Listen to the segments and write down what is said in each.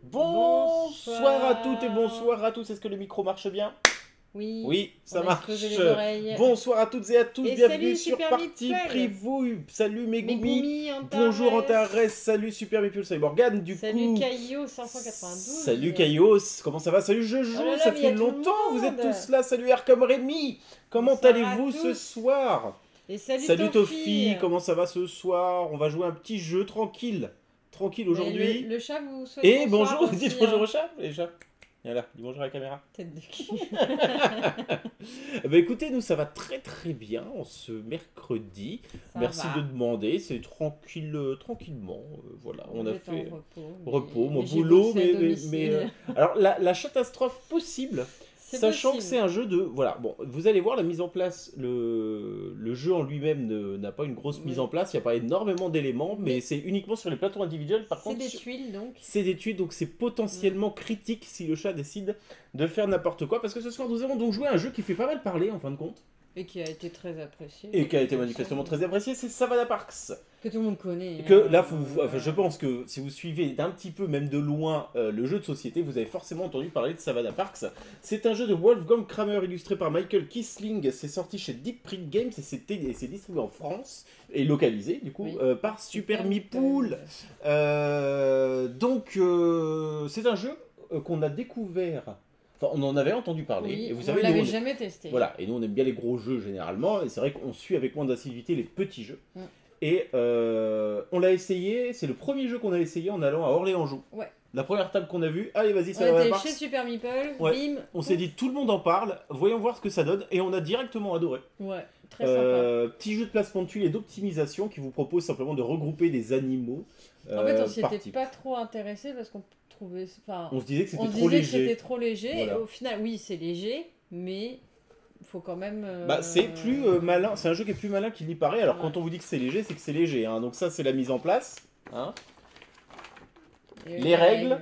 Bonsoir à toutes et bonsoir à tous. Est-ce que le micro marche bien? Oui, Oui, ça on a marche. explosé les oreilles. Bonsoir à toutes et à tous. Et Bienvenue salut, sur Super Partie Meeple. Privouille. Salut Megumi. Megumi, Bonjour Antares. Antares. Salut Super Meeple. Salut Morgane. Du Salut coup. Caillot 592. Salut Kaios. Comment ça va? Salut Jojo. Oh là là, Ça mais y a fait tout le longtemps. Vous êtes monde. tous là. Salut R comme Rémi. Comment Bonsoir à allez-vous ce tous. soir? Et salut, Salut Tofi. Tofi. Comment ça va ce soir? On va jouer un petit jeu tranquille. Tranquille Mais aujourd'hui. le chat vous souhaite Et bonsoir bonjour. aussi, Dites bonjour hein. au chat. Les chats. Voilà, dis bonjour à la caméra. Tête de cul. Bah écoutez, nous ça va très très bien en ce mercredi. Ça Merci va. de demander, c'est tranquille, tranquillement. Voilà, on a J'étais en fait repos, repos, mon j'ai boulot, bossé à domicile. alors la catastrophe possible, C'est sachant que possible. c'est un jeu de voilà. Bon, vous allez voir la mise en place, le jeu en lui-même n'a pas une grosse mise Oui. en place. Il n'y a pas énormément d'éléments, mais Oui. c'est uniquement sur les plateaux individuels. Par C'est contre, des tuiles donc. c'est des tuiles, donc c'est potentiellement critique si le chat décide de faire n'importe quoi. Parce que ce soir, nous allons donc jouer à un jeu qui fait pas mal parler en fin de compte. Et qui a été très apprécié. Et qui a été manifestement très apprécié, c'est Savannah Parks. Que tout le monde connaît. Que hein. là, enfin, je pense que si vous suivez d'un petit peu, même de loin, le jeu de société, vous avez forcément entendu parler de Savannah Parks. C'est un jeu de Wolfgang Kramer illustré par Michael Kisling. C'est sorti chez Deep Print Games et c'est distribué en France et localisé du coup Oui. par Super Meeple. C'est un jeu qu'on a découvert. Enfin, on en avait entendu parler. Oui, Et vous on savez, nous, l'avait on est- jamais testé. Voilà, et nous on aime bien les gros jeux généralement, et c'est vrai qu'on suit avec moins d'assiduité les petits jeux. Mm. Et on l'a essayé, c'est le premier jeu qu'on a essayé en allant à Orléans-Joux. Ouais. La première table qu'on a vue, allez vas-y, ça On va était Parks. chez Super Meeple, Ouais. bim. On s'est dit tout le monde en parle, voyons voir ce que ça donne, et on a directement adoré. Ouais, très sympa. Petit jeu de placement de tuiles et d'optimisation qui vous propose simplement de regrouper des animaux. En fait, on s'y par était type. pas trop intéressé parce qu'on trouvait. Enfin, On se disait que on c'était se trop disait que c'était léger. trop léger. Voilà. Et au final, oui, c'est léger, mais il faut quand même. Bah, c'est plus malin, c'est un jeu qui est plus malin qu'il n'y paraît. Alors Ouais. quand on vous dit que c'est léger, c'est que c'est léger. Hein. Donc ça, c'est la mise en place. Hein. Et Les règles,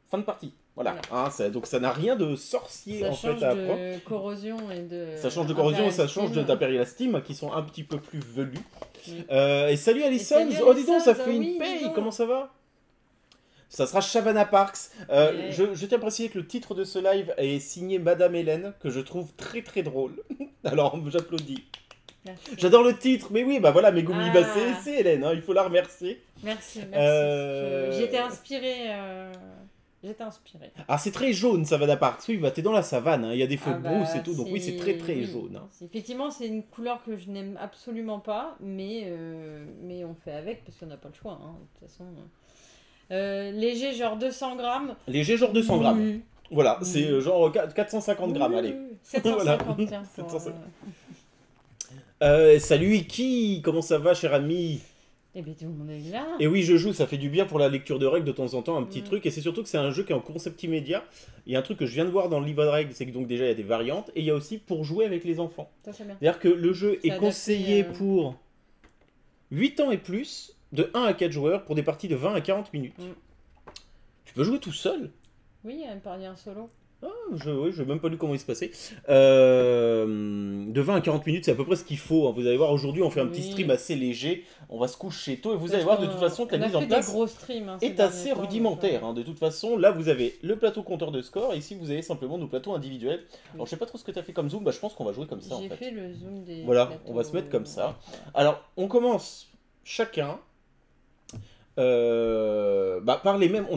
fin de partie. Voilà. Hein, donc ça n'a rien de sorcier Ça en change fait à apprendre. de corrosion et de. Ça change de corrosion et ça change Imperial d'Imperial Steam qui sont un petit peu plus velus. Oui. Et salut Alison. salut Oh dis donc, ça Alison, fait oui, une dis paye. donc. Comment ça va? Ça sera Savannah Parks. Ouais. Je tiens à préciser que le titre de ce live est signé Madame Hélène, que je trouve très très drôle. Alors j'applaudis. Merci. J'adore le titre, mais oui, bah voilà, Megumi, Ah. bah c'est Hélène, hein, il faut la remercier. Merci. Euh, J'étais inspirée. J'étais inspirée. Ah, c'est très jaune, Savannah Parks. Oui, bah t'es dans la savane, hein, il y a des feux Ah de bah, brousse et tout, donc oui, c'est très très oui. jaune. Hein. Effectivement, c'est une couleur que je n'aime absolument pas, mais on fait avec parce qu'on n'a pas le choix. Hein, de toute façon. Léger, genre 200 grammes. Léger, genre 200 grammes. Oui. Voilà, Oui. c'est genre 450 grammes, Oui, allez. oui, oui. 750, Voilà. tiens. pour, 750. Salut Iki, comment ça va, cher ami? Eh bien, tout le monde est là. Et oui, je joue, ça fait du bien pour la lecture de règles de temps en temps, un petit Mm. truc. Et c'est surtout que c'est un jeu qui est en concept immédiat. Il y a un truc que je viens de voir dans le livre de règles, c'est que donc déjà il y a des variantes. Et il y a aussi pour jouer avec les enfants. Ça, c'est bien. C'est-à-dire que le jeu C'est est adapté, conseillé pour 8 ans et plus, de 1 à 4 joueurs, pour des parties de 20 à 40 minutes. Mm. Tu peux jouer tout seul. Oui, il y a un solo. Oui, je n'ai même pas lu comment il se passait. De 20 à 40 minutes, c'est à peu près ce qu'il faut. Hein. Vous allez voir, aujourd'hui, on fait un petit Oui. stream assez léger. On va se coucher tôt et vous Parce allez voir de qu'on- toute façon que on la a mise en fait place des gros streams, hein, ces est derniers assez temps, rudimentaire. donc, Hein. De toute façon, là, vous avez le plateau compteur de score. Et ici, vous avez simplement nos plateaux individuels. Oui. Alors, je sais pas trop ce que tu as fait comme zoom. Bah, je pense qu'on va jouer comme ça, en J'ai fait. fait le zoom des. Voilà, plateaux. on va se mettre comme ça. Voilà. Alors, on commence chacun par les mêmes.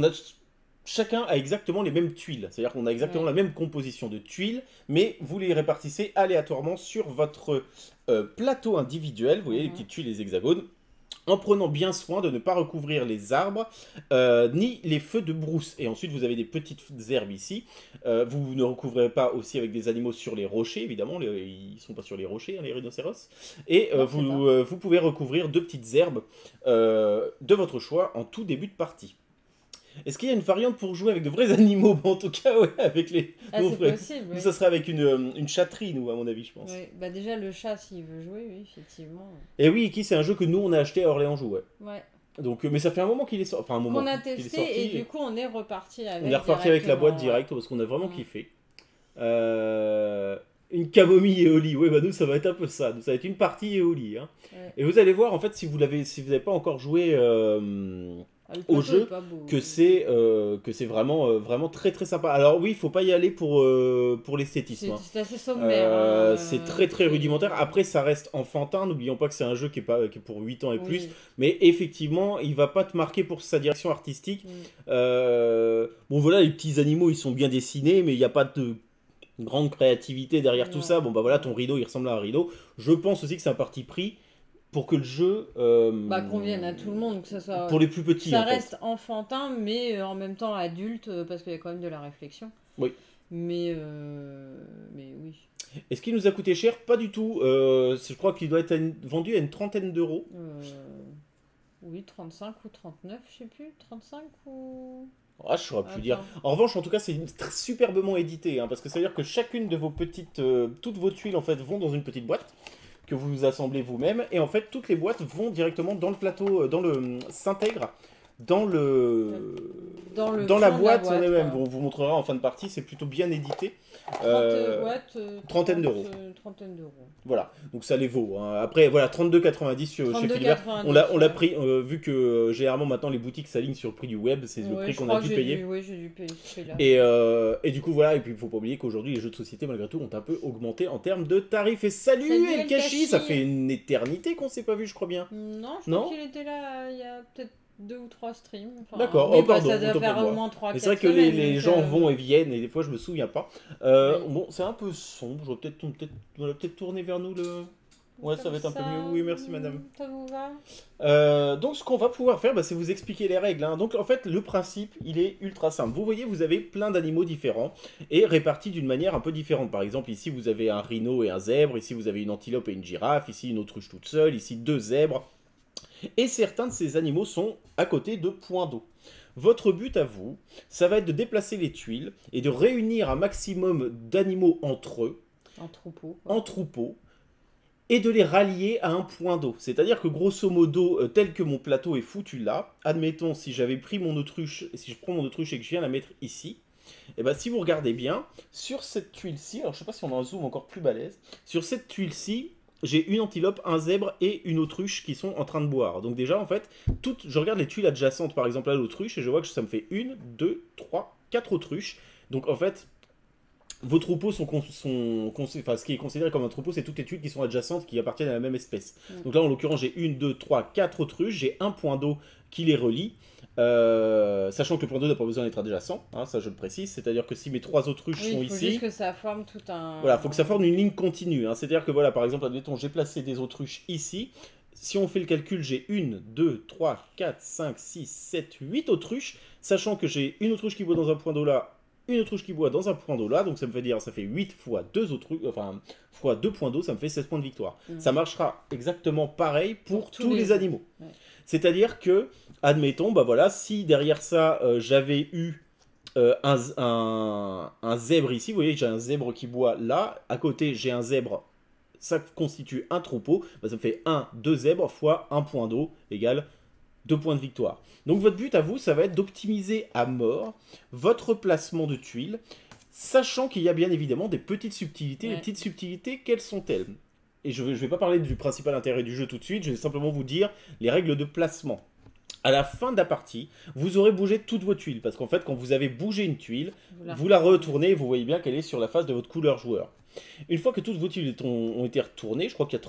Chacun a exactement les mêmes tuiles. C'est-à-dire qu'on a exactement Ouais. la même composition de tuiles, mais vous les répartissez aléatoirement sur votre plateau individuel. Vous voyez les Mhm. petites tuiles, les hexagones. En prenant bien soin de ne pas recouvrir les arbres ni les feux de brousse. Et ensuite, vous avez des petites herbes ici. Vous ne recouvrez pas aussi avec des animaux sur les rochers, évidemment. Ils ne sont pas sur les rochers, hein, les rhinocéros. Et Non, vous pouvez recouvrir deux petites herbes de votre choix en tout début de partie. Est-ce qu'il y a une variante pour jouer avec de vrais animaux? Bon, en tout cas, ouais, avec les... Ah, nos c'est vrais. possible. Nous, Oui. ça serait avec une chatterie, nous, à mon avis, je pense. Ouais. Bah, déjà, le chat, s'il veut jouer, oui, effectivement. Et oui, qui c'est un jeu que nous, on a acheté à Orléans-Joux, ouais. Ouais. Donc, mais ça fait un moment qu'il est sorti. Enfin, un moment Qu'on a qu'il est testé sorti, et du coup, on est reparti avec. on est reparti avec la boîte directement, directe parce qu'on a vraiment Mm. kiffé. Une camomille Éoli. Ouais, bah nous, ça va être un peu ça. Nous, ça va être une partie Éoli. Hein. Ouais. Et vous allez voir, en fait, si vous n'avez pas encore joué Ah, le au plateau est jeu pas beau. que c'est vraiment, vraiment très très sympa. Alors oui, il faut pas y aller pour l'esthétisme. Hein. C'est assez sommaire. C'est très très rudimentaire. Après, ça reste enfantin. N'oublions pas que c'est un jeu qui est pour 8 ans et plus. Oui. Mais effectivement, il va pas te marquer pour sa direction artistique. Mm. Bon voilà, les petits animaux, ils sont bien dessinés, mais il n'y a pas de grande créativité derrière tout Non. ça. Bon bah voilà, ton rideau, il ressemble à un rideau. Je pense aussi que c'est un parti pris pour que le jeu... Bah, convienne à tout le monde, que ça soit... Pour les plus petits, Ça en fait. reste enfantin, mais en même temps adulte, parce qu'il y a quand même de la réflexion. Oui. Mais oui. Est-ce qu'il nous a coûté cher? Pas du tout. Je crois qu'il doit être vendu à une trentaine d'euros. Oui, 35 ou 39, je sais plus. 35 ou... Ah, je saurais plus dire. Attends. En revanche, en tout cas, c'est superbement édité, hein, parce que ça veut dire que chacune de vos petites, toutes vos tuiles en fait vont dans une petite boîte que vous assemblez vous-même, et en fait toutes les boîtes vont directement dans le plateau, s'intègrent dans la fond de boîte en elle-même. quoi. On vous montrera en fin de partie, c'est plutôt bien édité. 30 boîtes, trentaine d'euros. Trentaine d'euros. Voilà, donc ça les vaut. Hein. Après, voilà, 32,90 chez Philibert. On l'a pris, vu que généralement maintenant les boutiques s'alignent sur le prix du web, c'est le prix qu'on a dû payer. Oui, j'ai dû payer ce prix-là. Et du coup, voilà, et puis il faut pas oublier qu'aujourd'hui les jeux de société, malgré tout, ont un peu augmenté en termes de tarifs. Et salut El Kashi, ça fait une éternité qu'on s'est pas vu, je crois bien. Non, je crois qu'il était là il y a peut-être 2 ou 3 streams. Enfin, d'accord, oui, oh pardon, ça doit autant faire pour au moi. moins 3 Mais c'est vrai que les gens vont et viennent, et des fois je me souviens pas. Oui. Bon, c'est un peu sombre, je vais peut-être tourner vers nous le... Ouais, ça va être un peu mieux. Oui, merci madame. Ça vous va? Donc ce qu'on va pouvoir faire, c'est vous expliquer les règles. Hein. Donc en fait, le principe, il est ultra simple. Vous voyez, vous avez plein d'animaux différents et répartis d'une manière un peu différente. Par exemple, ici, vous avez un rhino et un zèbre. Ici, vous avez une antilope et une girafe. Ici, une autruche toute seule. Ici, 2 zèbres. Et certains de ces animaux sont à côté de points d'eau. Votre but à vous, ça va être de déplacer les tuiles et de réunir un maximum d'animaux entre eux. En troupeau. Et de les rallier à un point d'eau. C'est-à-dire que grosso modo, tel que mon plateau est foutu là, admettons si j'avais pris mon autruche, si je prends mon autruche et que je viens la mettre ici, et ben si vous regardez bien, sur cette tuile-ci, alors je sais pas si on a un zoom encore plus balèze, sur cette tuile-ci, j'ai une antilope, un zèbre et une autruche qui sont en train de boire. Donc déjà en fait, je regarde les tuiles adjacentes par exemple à l'autruche et je vois que ça me fait 1, 2, 3, 4 autruches. Donc en fait... Vos troupeaux enfin, ce qui est considéré comme un troupeau, c'est toutes les tuiles qui sont adjacentes, qui appartiennent à la même espèce. Donc là, en l'occurrence, j'ai 1, 2, 3, 4 autruches, j'ai un point d'eau qui les relie, sachant que le point d'eau n'a pas besoin d'être adjacent, hein, ça je le précise, c'est-à-dire que si mes 3 autruches sont ici... Il faut juste que ça forme tout un... Voilà, il faut que ça forme une ligne continue, hein, c'est-à-dire que voilà, par exemple, admettons, j'ai placé des autruches ici, si on fait le calcul, j'ai 1, 2, 3, 4, 5, 6, 7, 8 autruches, sachant que j'ai une autruche qui boit dans un point d'eau là, une autruche qui boit dans un point d'eau là, donc ça me fait dire, ça fait 8 fois 2 autruches, enfin, fois 2 points d'eau, ça me fait 16 points de victoire. Ça marchera exactement pareil pour tous les animaux. Ouais. C'est-à-dire que, admettons, bah voilà, si derrière ça, j'avais eu un zèbre ici, vous voyez, j'ai un zèbre qui boit là, à côté j'ai un zèbre, ça constitue un troupeau, bah ça me fait 1, 2 zèbres fois 1 point d'eau égale 2 points de victoire. Donc votre but à vous, ça va être d'optimiser à mort votre placement de tuiles, sachant qu'il y a bien évidemment des petites subtilités. Ouais. Les petites subtilités, quelles sont-elles? Et je vais pas parler du principal intérêt du jeu tout de suite, je vais simplement vous dire les règles de placement. À la fin de la partie, vous aurez bougé toutes vos tuiles, parce qu'en fait, quand vous avez bougé une tuile, vous la retournez et vous voyez bien qu'elle est sur la face de votre couleur joueur. Une fois que toutes vos tuiles ont été retournées, je crois qu'il y a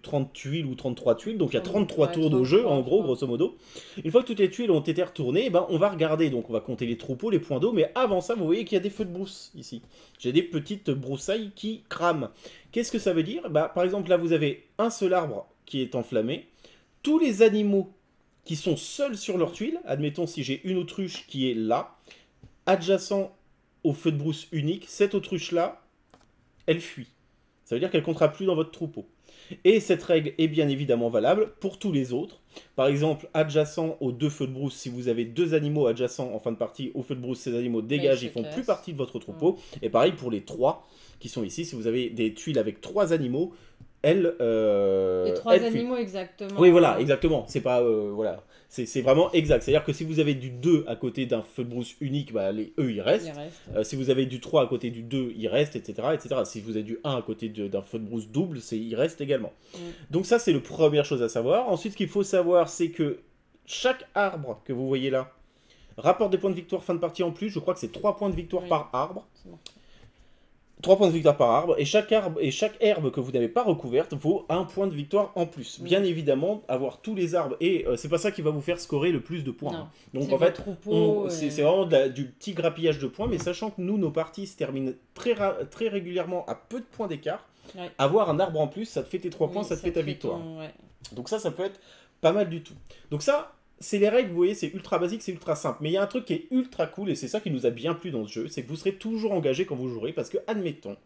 30 tuiles ou 33 tuiles, donc il y a 33 tours de jeu, en gros, grosso modo. Une fois que toutes les tuiles ont été retournées, on va regarder, donc on va compter les troupeaux, les points d'eau, mais avant ça, vous voyez qu'il y a des feux de brousse, ici. J'ai des petites broussailles qui crament. Qu'est-ce que ça veut dire? Par exemple, là, vous avez un seul arbre qui est enflammé. Tous les animaux qui sont seuls sur leur tuile, admettons si j'ai une autruche qui est là, adjacent au feu de brousse unique, cette autruche-là, elle fuit. Ça veut dire qu'elle ne comptera plus dans votre troupeau. Et cette règle est bien évidemment valable pour tous les autres. Par exemple, adjacent aux 2 feux de brousse, si vous avez 2 animaux adjacents en fin de partie au feu de brousse, ces animaux dégagent, ils font plus partie de votre troupeau. Et pareil pour les 3 qui sont ici, si vous avez des tuiles avec 3 animaux, les 3 animaux exactement. Oui, voilà, exactement. C'est pas voilà, c'est vraiment exact. C'est-à-dire que si vous avez du 2 à côté d'un feu de brousse unique, eux ils restent. Si vous avez du 3 à côté du 2, ils restent, etc., etc. Si vous avez du 1 à côté d'un feu de brousse double, ils restent également. Donc ça, c'est la première chose à savoir. Ensuite, ce qu'il faut savoir, c'est que chaque arbre que vous voyez là rapporte des points de victoire fin de partie en plus. Je crois que c'est 3 points de victoire par arbre. 3 points de victoire par arbre, et chaque herbe que vous n'avez pas recouverte vaut 1 point de victoire en plus. Bien évidemment, avoir tous les arbres, et c'est pas ça qui va vous faire scorer le plus de points. Non. Donc en fait, c'est vraiment du petit grappillage de points, mais sachant que nous, nos parties se terminent très régulièrement à peu de points d'écart, avoir un arbre en plus, ça te fait tes 3 points, ça te fait ta victoire. Donc ça peut être pas mal du tout. Donc ça, c'est les règles, vous voyez, c'est ultra basique, c'est ultra simple. Mais il y a un truc qui est ultra cool, et c'est ça qui nous a bien plu dans ce jeu, c'est que vous serez toujours engagé quand vous jouerez, parce que, admettons,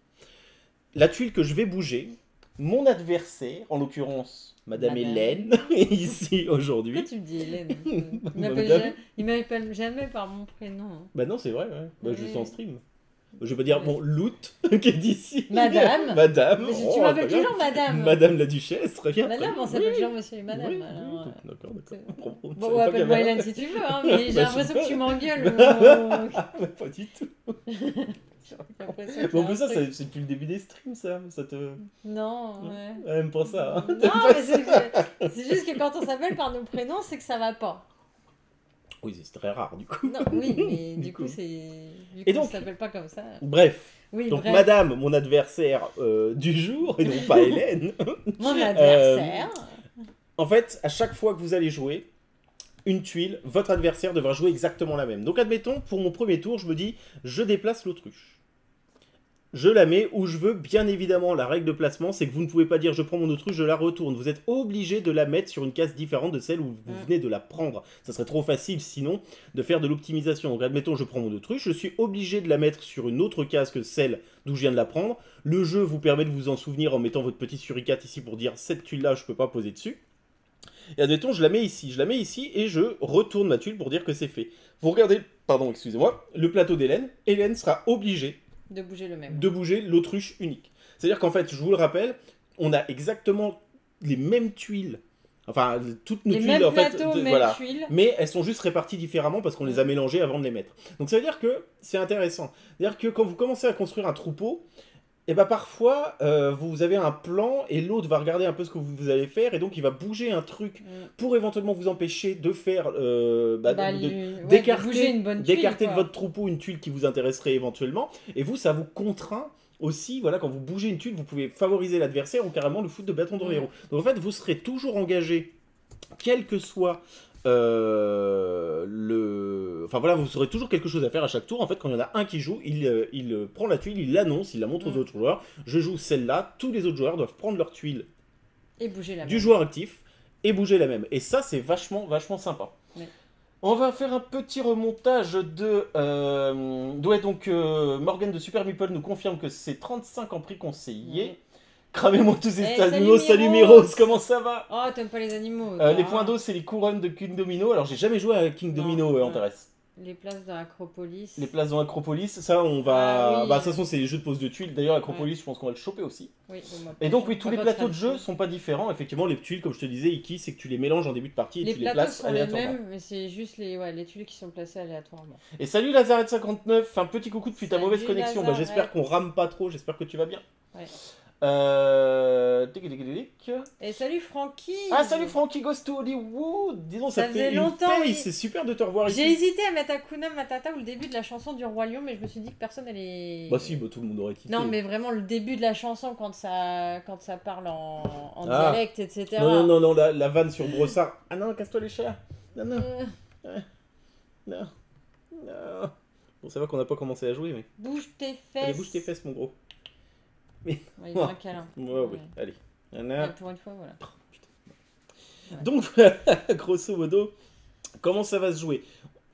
la tuile que je vais bouger, mon adversaire, en l'occurrence, Madame Hélène, est ici aujourd'hui. Pourquoi tu me dis Hélène? Il m'appelle jamais par mon prénom. Bah non, c'est vrai, ouais. Bah, je suis en stream. Je vais pas dire, bon, Loot, qui est d'ici. Madame. Madame. Tu m'appelles toujours Madame. Madame la Duchesse, très bien. Madame, on s'appelle toujours Monsieur et Madame. Oui, d'accord. Bon, appelle-moi Hélène si tu veux, hein, mais j'ai l'impression que tu m'engueules. Pas du tout. Bon, en plus, ça, c'est depuis le début des streams, ça te... Non, ouais. Même pas ça. Hein. Non, mais c'est juste que quand on s'appelle par nos prénoms, c'est que ça va pas. Oui, c'est très rare, du coup. Non, oui, mais du coup, c'est... Et donc, on s'appelle pas comme ça. Bref. Oui, donc, Madame, mon adversaire du jour, et non pas Hélène. Mon adversaire. En fait, à chaque fois que vous allez jouer une tuile, votre adversaire devra jouer exactement la même. Donc, admettons, pour mon premier tour, je me dis, je déplace l'autruche. Je la mets où je veux. Bien évidemment, la règle de placement, c'est que vous ne pouvez pas dire je prends mon autruche, je la retourne. Vous êtes obligé de la mettre sur une case différente de celle où vous venez de la prendre. Ça serait trop facile sinon de faire de l'optimisation. Donc admettons, je prends mon autruche, je suis obligé de la mettre sur une autre case que celle d'où je viens de la prendre. Le jeu vous permet de vous en souvenir en mettant votre petit suricate ici pour dire cette tuile-là, je ne peux pas poser dessus. Et admettons, je la mets ici et je retourne ma tuile pour dire que c'est fait. Vous regardez, pardon, excusez-moi, le plateau d'Hélène. Hélène sera obligée de bouger le même. De bouger l'autruche unique. C'est-à-dire qu'en fait, je vous le rappelle, on a exactement les mêmes tuiles. Enfin, toutes nos tuiles, en fait, voilà. Mais elles sont juste réparties différemment parce qu'on les a mélangées avant de les mettre. Donc ça veut dire que c'est intéressant. C'est-à-dire que quand vous commencez à construire un troupeau, et bah parfois, vous avez un plan et l'autre va regarder un peu ce que vous allez faire et donc il va bouger un truc pour éventuellement vous empêcher de faire, d'écarter de votre troupeau une tuile qui vous intéresserait éventuellement. Et vous, ça vous contraint aussi, voilà, quand vous bougez une tuile, vous pouvez favoriser l'adversaire ou carrément le foutre de bâton dans les roues. Donc en fait, vous serez toujours engagé, quel que soit... Enfin voilà, vous aurez toujours quelque chose à faire à chaque tour. En fait, quand il y en a un qui joue, il prend la tuile, il l'annonce, il la montre aux autres joueurs. Je joue celle-là, tous les autres joueurs doivent prendre leur tuile et bouger la du joueur actif et bouger la même. Et ça, c'est vachement sympa. Oui. On va faire un petit remontage de... ouais, donc Morgane de Super Meeple nous confirme que c'est 35 en prix conseillé. Oui. Cramez-moi tous ces animaux, salut Miros, comment ça va? Oh, t'aimes pas les animaux. Les points d'eau, c'est les couronnes de King Domino. Alors, j'ai jamais joué à King Domino en Thérèse. Les places dans Acropolis. Les places dans Acropolis, ça, on va... Bah, de toute façon, c'est les jeux de pose de tuiles. D'ailleurs, Acropolis, je pense qu'on va le choper aussi. Oui, et donc, oui, tous les plateaux de jeu sont pas différents. Effectivement, les tuiles, comme je te disais, Iki, c'est que tu les mélanges en début de partie et tu les places aléatoirement. Les plateaux sont les mêmes, mais c'est juste les tuiles qui sont placées aléatoirement. Et salut Lazaret59, un petit coucou depuis ta mauvaise connexion. Bah, j'espère qu'on rame pas trop, j'espère que tu vas bien. Ouais. Et salut Francky. Ah salut Francky Goes to Hollywood. Disons ça fait longtemps. C'est super de te revoir ici. J'ai hésité à mettre Hakuna Matata ou le début de la chanson du Roi Lion, mais je me suis dit que personne allait... Bah si, tout le monde aurait titré. Non mais vraiment le début de la chanson quand ça parle en dialecte, etc. Non, la vanne sur Brossard. Ah non, casse-toi les chairs. Non. Bon, ça va qu'on n'a pas commencé à jouer, mais... Bouge tes fesses. Allez, bouge tes fesses, mon gros. Mais... Ouais, il y a un câlin. Oui, allez. Pour une fois, voilà. Donc, grosso modo, comment ça va se jouer?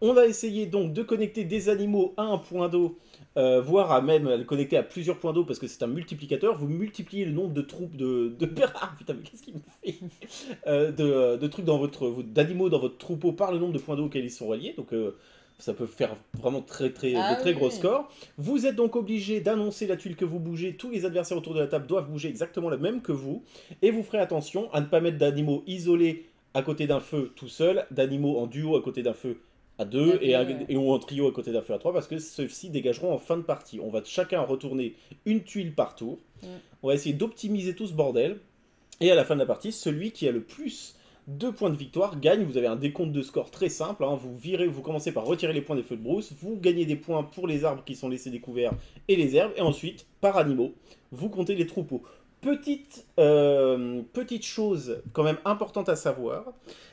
On va essayer donc de connecter des animaux à un point d'eau, voire à même le connecter à plusieurs points d'eau parce que c'est un multiplicateur. Vous multipliez le nombre de troupes ah putain, mais qu'est-ce qu'il me fait de trucs d'animaux dans votre troupeau par le nombre de points d'eau auxquels ils sont reliés. Donc, ça peut faire vraiment de très gros scores. Vous êtes donc obligé d'annoncer la tuile que vous bougez. Tous les adversaires autour de la table doivent bouger exactement la même que vous. Et vous ferez attention à ne pas mettre d'animaux isolés à côté d'un feu tout seul, d'animaux en duo à côté d'un feu à deux et ou en trio à côté d'un feu à trois, parce que ceux-ci dégageront en fin de partie. On va chacun retourner une tuile par tour. On va essayer d'optimiser tout ce bordel. Et à la fin de la partie, celui qui a le plus 2 points de victoire gagne. Vous avez un décompte de score très simple. Hein. Vous commencez par retirer les points des feux de brousse. Vous gagnez des points pour les arbres qui sont laissés découverts et les herbes. Et ensuite, par animaux, vous comptez les troupeaux. Petite chose quand même importante à savoir,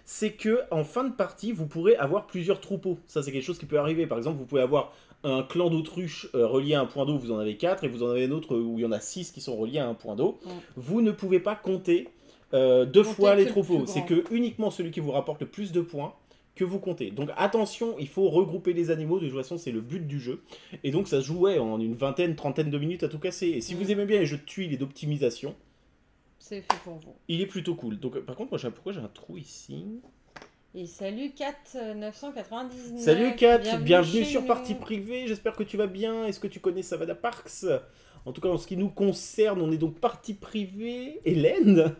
c'est que en fin de partie, vous pourrez avoir plusieurs troupeaux. Ça, c'est quelque chose qui peut arriver. Par exemple, vous pouvez avoir un clan d'autruches relié à un point d'eau, vous en avez 4, et vous en avez un autre où il y en a 6 qui sont reliés à un point d'eau. Ouais. Vous ne pouvez pas compter 2 fois les troupeaux. C'est que uniquement celui qui vous rapporte le plus de points que vous comptez. Donc attention, il faut regrouper les animaux, de toute façon c'est le but du jeu. Et donc ça se jouait en une vingtaine, trentaine de minutes à tout casser. Et si vous aimez bien les jeux de tuiles et d'optimisation, c'est fait pour vous. Il est plutôt cool. Donc par contre, moi, pourquoi j'ai un trou ici? Et salut Kat 999. Salut Kat, bienvenue sur Partie Privée, j'espère que tu vas bien. Est-ce que tu connais Savannah Parks? En tout cas, en ce qui nous concerne, on est donc Partie Privée, Hélène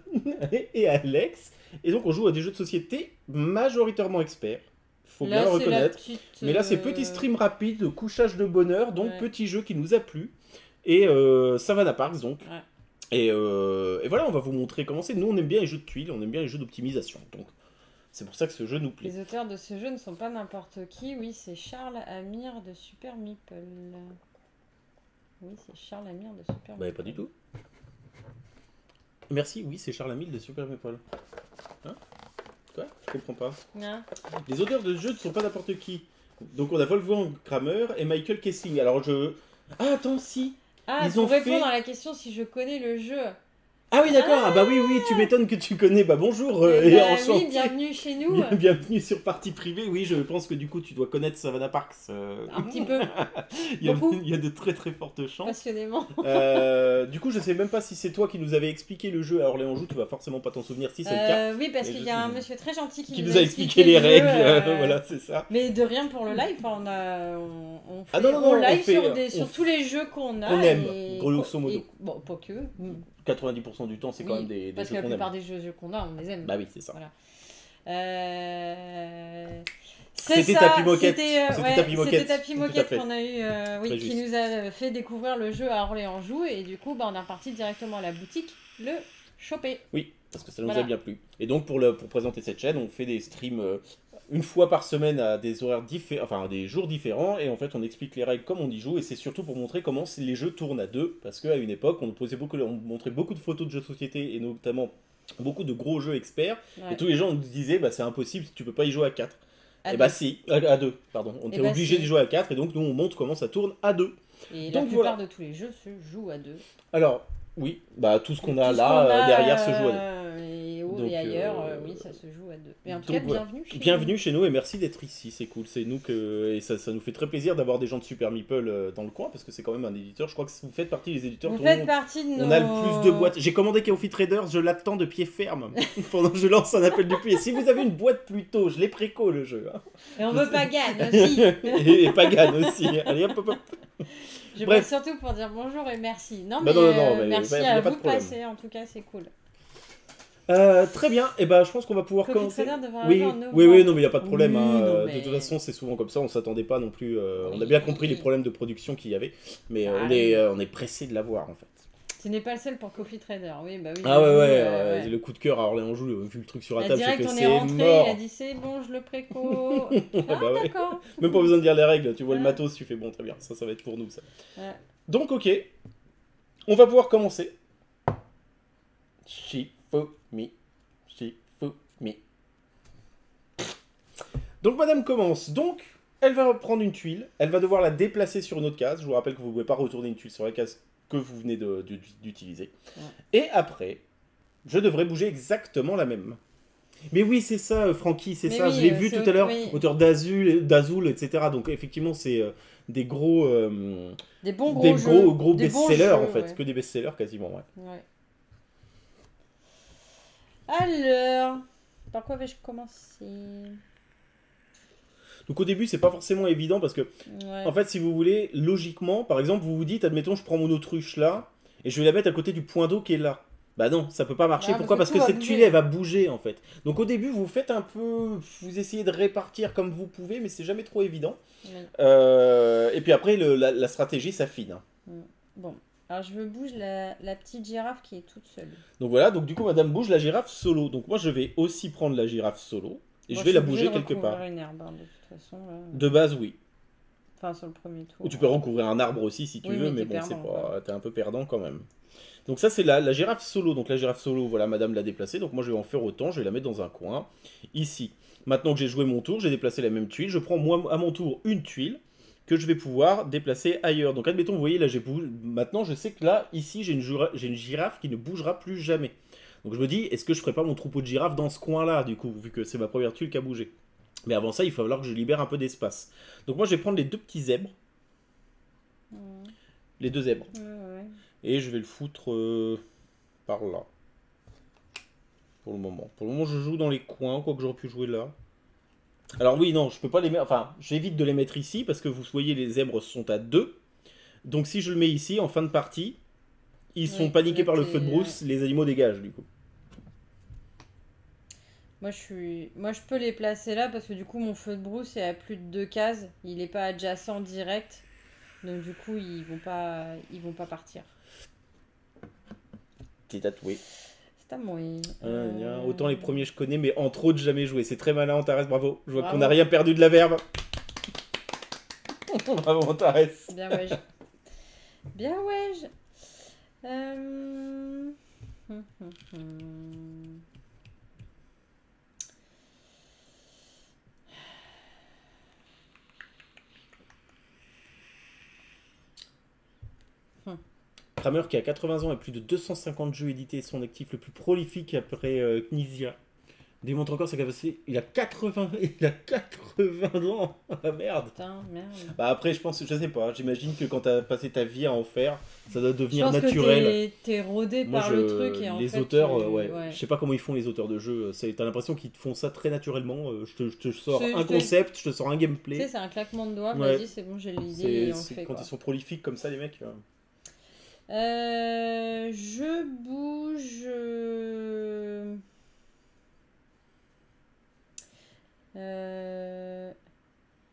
et Alex. Et donc on joue à des jeux de société majoritairement experts, faut bien le reconnaître. Mais là c'est petit stream rapide, couchage de bonheur, donc petit jeu qui nous a plu. Et Savannah Parks donc. Ouais. Et voilà, on va vous montrer comment c'est. Nous on aime bien les jeux de tuiles, on aime bien les jeux d'optimisation. Donc c'est pour ça que ce jeu nous plaît. Les auteurs de ce jeu ne sont pas n'importe qui, oui c'est Charles Amir de Super Meeple. Oui c'est Charles Amir de Super Meeple. Bah pas du tout. Merci, oui c'est Charles Amir de Super Meeple. Hein? Quoi? Je comprends pas. Non. Les auteurs de jeu ne sont pas n'importe qui. Donc on a Wolfgang Kramer et Michael Kessling. Alors je... Ah attends, si. Ah, ils ont répondre à la question si je connais le jeu. Ah oui, d'accord. Ah bah oui, oui, tu m'étonnes que tu connais. Bah bonjour. Et enchanté. Oui, bienvenue chez nous. Bienvenue sur Partie Privée. Oui, je pense que du coup, tu dois connaître Savannah Parks. Un petit peu. il y a de très très fortes chances. Passionnément. Du coup, je sais même pas si c'est toi qui nous avais expliqué le jeu à Orléans-Joue. Tu vas forcément pas t'en souvenir si c'est le cas. Oui, parce qu'il y a un monsieur très gentil qui nous a expliqué les règles. Voilà, c'est ça. Mais de rien pour le live. On fait sur tous les jeux qu'on a. On aime, grosso modo. Bon, pas que. 90% du temps, c'est quand même des jeux qu'on aime. Parce que la plupart des jeux qu'on a, on les aime. Bah oui, c'est ça. Voilà. C'était Tapis Moquette. C'était Tapis Moquette qu'on a eu, qui nous a fait découvrir le jeu à Orléans-Joue. Et du coup, on est reparti directement à la boutique le choper. Oui, parce que ça nous a bien plu. Et donc, pour présenter cette chaîne, on fait des streams une fois par semaine à des horaires différents, enfin à des jours différents, et en fait on explique les règles comme on y joue, et c'est surtout pour montrer comment les jeux tournent à deux, parce qu'à une époque on montrait beaucoup de photos de jeux de société, et notamment beaucoup de gros jeux experts, et tous les gens nous disaient bah c'est impossible, tu peux pas y jouer à 4. Et bah si, à 2, pardon, on était obligé d'y jouer à 4, et donc nous on montre comment ça tourne à 2. Et donc, la plupart de tous les jeux se jouent à 2. Alors, oui, bah tout ce qu'on a là, derrière se joue à 2. Et ailleurs, oui, ça se joue à 2. Mais en tout cas, bienvenue chez nous et merci d'être ici, c'est cool. C'est nous et ça nous fait très plaisir d'avoir des gens de Super Meeple dans le coin parce que c'est quand même un éditeur. Je crois que vous faites partie des éditeurs. Vous faites partie de nos... On a le plus de boîtes. J'ai commandé Coffee Traders, je l'attends de pied ferme pendant que je lance un appel depuis. Et si vous avez une boîte plus tôt, je l'ai préco le jeu. Hein. Et on veut Pagan aussi. et Pagan aussi. Allez hop hop hop. Je passe surtout pour dire bonjour et merci. Non mais, merci à vous de passer. En tout cas, c'est cool. Très bien, et je pense qu'on va pouvoir commencer. Oui, non mais il n'y a pas de problème. De toute façon, c'est souvent comme ça, on s'attendait pas non plus. On a bien compris les problèmes de production qu'il y avait, mais on est pressé de l'avoir en fait. Tu n'es pas le seul pour Coffee Trader, oui, bah oui. Ah ouais. Le coup de cœur à Orléans-Joue, vu le truc sur la table, j'ai fait c'est mort. Il a dit c'est bon, je le préco. D'accord. Même pas besoin de dire les règles, tu vois le matos, tu fais bon, très bien, ça va être pour nous ça. Donc ok, on va pouvoir commencer. Shifumi. Donc madame commence. Donc, elle va prendre une tuile. Elle va devoir la déplacer sur une autre case. Je vous rappelle que vous ne pouvez pas retourner une tuile sur la case que vous venez d'utiliser. Et après, je devrais bouger exactement la même. Mais oui, c'est ça, Francky, c'est ça. Je l'ai vu tout à l'heure. Auteur d'Azul, etc. Donc effectivement, c'est des gros... des gros best-sellers, en fait. Que des best-sellers, quasiment, ouais. Alors, par quoi vais-je commencer? Donc au début, c'est pas forcément évident parce que, en fait, si vous voulez, logiquement, par exemple, vous vous dites, admettons, je prends mon autruche là et je vais la mettre à côté du point d'eau qui est là. Bah non, ça peut pas marcher. Pourquoi? Parce que cette tuile, elle va bouger en fait. Donc au début, vous faites un peu, vous essayez de répartir comme vous pouvez, mais c'est jamais trop évident. Et puis après, la stratégie s'affine. Bon, Alors je veux bouge la petite girafe qui est toute seule. Donc voilà, donc du coup, madame bouge la girafe solo. Donc moi, je vais aussi prendre la girafe solo. Et Moi, je vais la suis obligée bouger de quelque part. recouvrir une herbe, hein, de toute façon. Là. De base, oui. Enfin, sur le premier tour. Ou tu peux recouvrir un arbre aussi si tu Oui, veux, mais mais t'es bon, c'est perdant, pas. T'es un peu perdant quand même. Donc ça, c'est la girafe solo. Donc la girafe solo, voilà, madame l'a déplacée. Donc moi, je vais en faire autant. Je vais la mettre dans un coin. Ici. Maintenant que j'ai joué mon tour, j'ai déplacé la même tuile. Je prends moi à mon tour une tuile que je vais pouvoir déplacer ailleurs. Donc admettons, vous voyez, là, maintenant, je sais que là, ici, j'ai une girafe qui ne bougera plus jamais. Donc je me dis, est-ce que je ferais pas mon troupeau de girafes dans ce coin-là, du coup, vu que c'est ma première tuile qui a bougé. Mais avant ça, il va falloir que je libère un peu d'espace. Donc moi, je vais prendre les deux petits zèbres. Les deux zèbres. Ouais. Et je vais le foutre par là. Pour le moment. Pour le moment, je joue dans les coins, quoi que j'aurais pu jouer là. Alors oui, non, je peux pas les mettre... Enfin, j'évite de les mettre ici, parce que vous voyez, les zèbres sont à 2. Donc si je le mets ici, en fin de partie, ils sont paniqués par le feu de brousse, les animaux dégagent, du coup. Moi, je peux les placer là, parce que du coup, mon feu de brousse est à plus de 2 cases. Il n'est pas adjacent direct. Donc du coup, ils vont pas partir. T'es tatoué. C'est à moi. Autant les premiers je connais, mais entre autres jamais joué. C'est très malin, Antares, bravo. Je vois Bravo. qu'on n'a rien perdu de la verbe. Bravo, Antares. Bien ouais. Bien ouais. Kramer qui a 80 ans et plus de 250 jeux édités, son actif le plus prolifique après Knizia, démontre encore sa capacité. Il a 80 ans. Ah merde. Putain, merde. Bah après je pense, je sais pas, j'imagine que quand t'as passé ta vie à en faire, ça doit Je devenir pense naturel. que t'es rodé Moi, par le truc et en les fait, auteurs, ouais. je sais pas comment ils font les auteurs de jeux. T'as l'impression qu'ils te font ça très naturellement. Je te sors un C'est- concept, je te sors un Tu sais, gameplay. c'est un claquement de doigts. Ouais. Vas-y, c'est bon, j'ai l'idée et on fait Quand quoi. ils sont prolifiques comme ça, les mecs. Je bouge.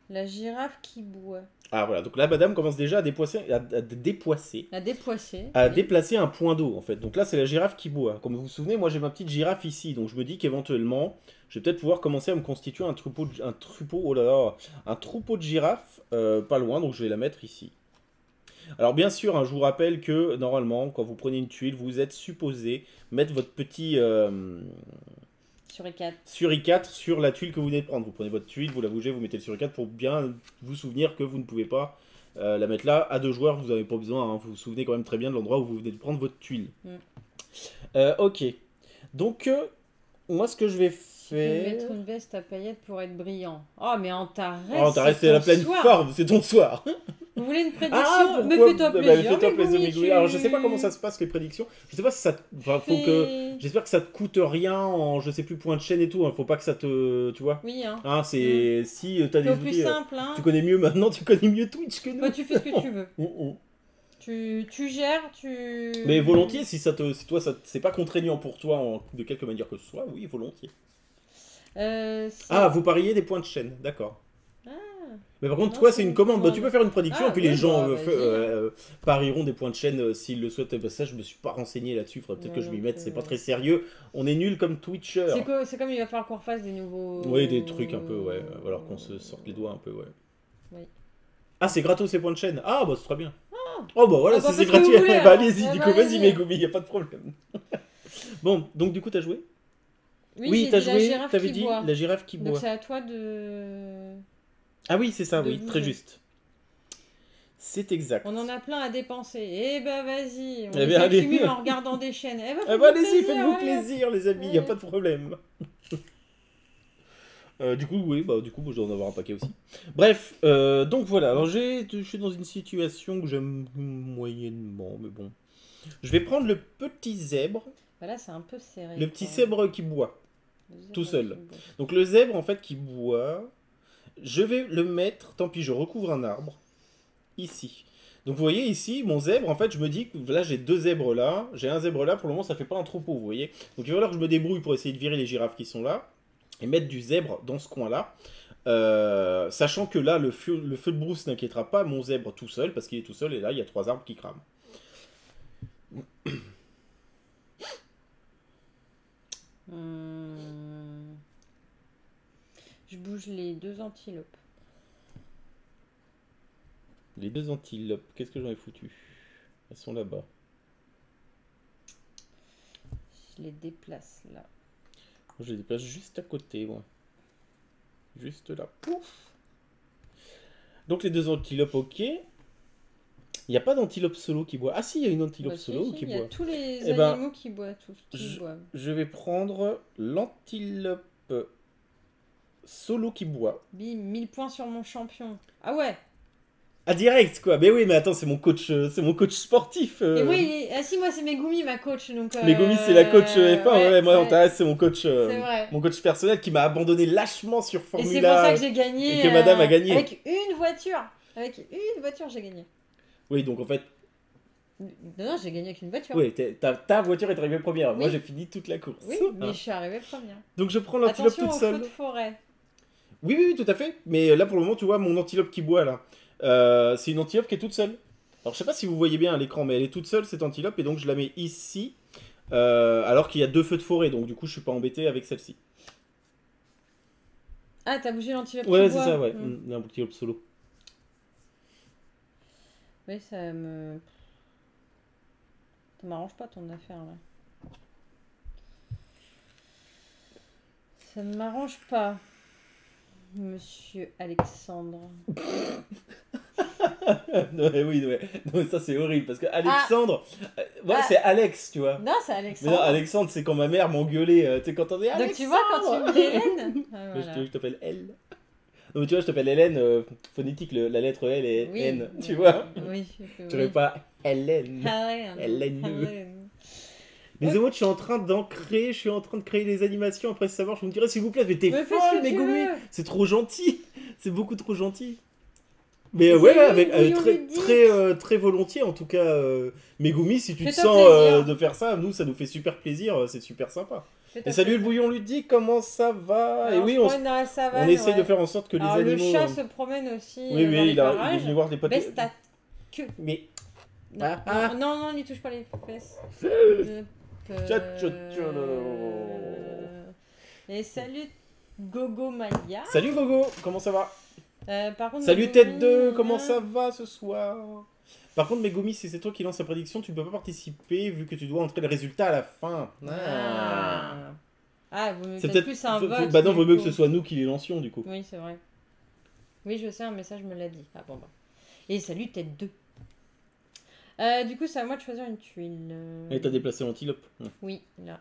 La girafe qui boit. Ah voilà, donc là, madame commence déjà à dépoisser, La dépoisser. à oui. déplacer un point d'eau en fait. Donc là, c'est la girafe qui boit. Comme vous vous souvenez, moi j'ai ma petite girafe ici, donc je me dis qu'éventuellement, je vais peut-être pouvoir commencer à me constituer un troupeau, oh là là, un troupeau de girafes pas loin, donc je vais la mettre ici. Alors bien sûr, hein, je vous rappelle que normalement, quand vous prenez une tuile, vous êtes supposé mettre votre petit Suricate. suricate sur la tuile que vous venez de prendre. Vous prenez votre tuile, vous la bougez, vous mettez le suricate pour bien vous souvenir que vous ne pouvez pas la mettre là. À 2 joueurs, vous n'avez pas besoin, hein, vous vous souvenez quand même très bien de l'endroit où vous venez de prendre votre tuile. Ok. Donc, moi ce que je vais Je vais faire... mettre une veste à paillettes pour être brillant. Oh, mais Antares, Oh, t'as resté à la pleine soir. forme, c'est ton soir. Vous voulez une prédiction? Ah, Me pourquoi fais-toi Bah, plaisir. fais-toi mais plaisir, oui, Migui. Alors, je sais pas comment ça se passe, les prédictions. Je sais pas si ça... Enfin, faut que... Fais- J'espère que ça te coûte rien en, je sais plus, point de chaîne et tout. Hein. Faut pas que ça te... Tu vois Oui, hein. Hein, c'est... Si t'as des C'est au plus outils... simple, hein. Tu connais mieux maintenant, tu connais mieux Twitch que nous. Toi, tu fais ce que tu veux. Mm, mm. Tu gères, tu... Mais volontiers, si toi, c'est pas contraignant pour toi de quelque manière que ce soit, oui, volontiers. Ah, vous pariez des points de chaîne, d'accord. Ah. Mais par contre, Non, toi, c'est c'est une une commande. Bah, commande. tu peux faire une prédiction, Ah, et puis oui, les gens bah, vas-y. parieront des points de chaîne s'ils le souhaitent. Bah, ça, je me suis pas renseigné là-dessus. Faudrait peut-être que je m'y mette. C'est pas très sérieux. On est nul comme Twitcher. C'est comme il va falloir qu'on refasse des nouveaux... Oui, des trucs un peu, ouais. Alors qu'on se sorte les doigts un peu, ouais. Oui. Ah, c'est gratos ces points de chaîne. Ah, bah, c'est très bien. Oh, bah voilà, Ah, bah, c'est parce que gratuit. vous voulez, Bah, alors. allez-y, Ah, du bah, coup, vas-y, allez-y. Megumi, y a pas de problème. Bon, donc, du coup, t'as joué? Oui, t'as j'ai dit la joué, girafe t'avais qui dit boit. la girafe qui Donc boit. c'est à toi de... Ah oui, c'est ça, de oui, très bouger. juste. C'est exact. On en a plein à dépenser. Eh ben vas-y, on Eh les bien, allez. accumule en regardant des chaînes. Eh ben, Ah bah faites-vous allez-y, plaisir, faites-vous allez, hop. plaisir, les amis, y a Ouais. pas de problème. Du coup, oui, bah du coup, je dois en avoir un paquet aussi. Bref, donc voilà, alors je suis dans une situation que j'aime moyennement, mais bon. Je vais prendre le petit zèbre, Voilà, c'est un peu serré. le petit quoi. zèbre qui boit. Le zèbre tout seul. qui boit. Donc le zèbre, en fait, qui boit, je vais le mettre, tant pis, je recouvre un arbre, ici. Donc vous voyez ici, mon zèbre, en fait, je me dis que là, j'ai 2 zèbres là, j'ai un zèbre là, pour le moment, ça fait pas un troupeau, vous voyez. Donc il va falloir que je me débrouille pour essayer de virer les girafes qui sont là, et mettre du zèbre dans ce coin-là. Sachant que là, le feu de brousse n'inquiétera pas mon zèbre tout seul, parce qu'il est tout seul, et là, il y a 3 arbres qui crament. Je bouge les 2 antilopes. Les 2 antilopes, qu'est-ce que j'en ai foutu? Elles sont là-bas. Je les déplace là. Je les déplace juste à côté, moi. Juste là. Pouf. Donc les 2 antilopes, ok. Il n'y a pas d'antilope solo qui boit. Ah si, il y a une antilope solo qui boit. Il y a tous les Eh ben, animaux qui boivent. Qui boivent. Je vais prendre l'antilope solo qui boit. Bim, 1000 points sur mon champion. Ah ouais. Ah direct quoi. Mais oui, mais attends, c'est mon coach sportif. Et oui, ah si, moi c'est Megumi ma coach donc. Megumi c'est la coach F1. Ouais, moi en Thérèse c'est mon coach. C'est vrai. Mon coach personnel qui m'a abandonné lâchement sur Formula. Et c'est pour ça que j'ai gagné. Et que Madame a gagné. Avec une voiture. Avec une voiture j'ai gagné. Oui, donc en fait. Non, j'ai gagné avec une voiture. Oui, ta voiture est arrivée première. Oui. Moi j'ai fini toute la course. Oui, mais je suis arrivée première. Donc je prends l'antilope toute seule. Attention aux feux de forêt. Oui, oui, tout à fait. Mais là pour le moment, tu vois, mon antilope qui boit là. C'est une antilope qui est toute seule. Alors je sais pas si vous voyez bien à l'écran, mais elle est toute seule cette antilope et donc je la mets ici. Alors qu'il y a 2 feux de forêt, donc du coup je suis pas embêté avec celle-ci. Ah, t'as bougé l'antilope Ouais, qui c'est boit. ça, ouais. Un antilope solo. Oui, ça m'arrange pas ton affaire là. Ça ne m'arrange pas, monsieur Alexandre. Non, mais oui, ouais. Non, mais ça c'est horrible parce que Alexandre, c'est Alex, tu vois. Non, c'est Alexandre. Mais non, Alexandre, c'est quand ma mère m'engueulait. Tu sais, quand on dit Alexandre. Donc tu vois, quand tu me dis Hélène. Je t'appelle Elle. Non, mais tu vois, je t'appelle Hélène, phonétique, la lettre L et oui, N, tu vois. Oui, tu n'aurais pas Hélène. Hélène. Les émotes, je suis en train d'ancrer, je suis en train de créer des animations. Après savoir, je me dirais, s'il vous plaît, mais t'es Mais folle, Megumi. C'est trop gentil. C'est beaucoup trop gentil. Mais ouais, avec très volontiers, en tout cas, Megumi, si tu te sens de faire ça, nous, ça nous fait super plaisir, c'est super sympa. Et salut le bouillon ludique, comment ça va? Alors, et oui, on essaye de faire en sorte que les animaux... Le chat se promène aussi. Oui, il est venu voir des potes. Baisse ta queue. Mais... Non, n'y touche pas les fesses. Et salut Gogo Maya. Salut Gogo, comment ça va? Par contre, salut Tête 2, comment ça va ce soir? Par contre, Megumi, si c'est toi qui lance la prédiction, tu ne peux pas participer vu que tu dois entrer le résultat à la fin. C'est peut-être plus un vote. Bah non, vaut mieux que ce soit nous qui les lancions du coup. Oui, c'est vrai. Oui, je sais, un message me l'a dit. Ah bon, bah. Et salut Tête 2. Du coup, c'est à moi de choisir une tuile. Et t'as déplacé l'antilope. Oui, là.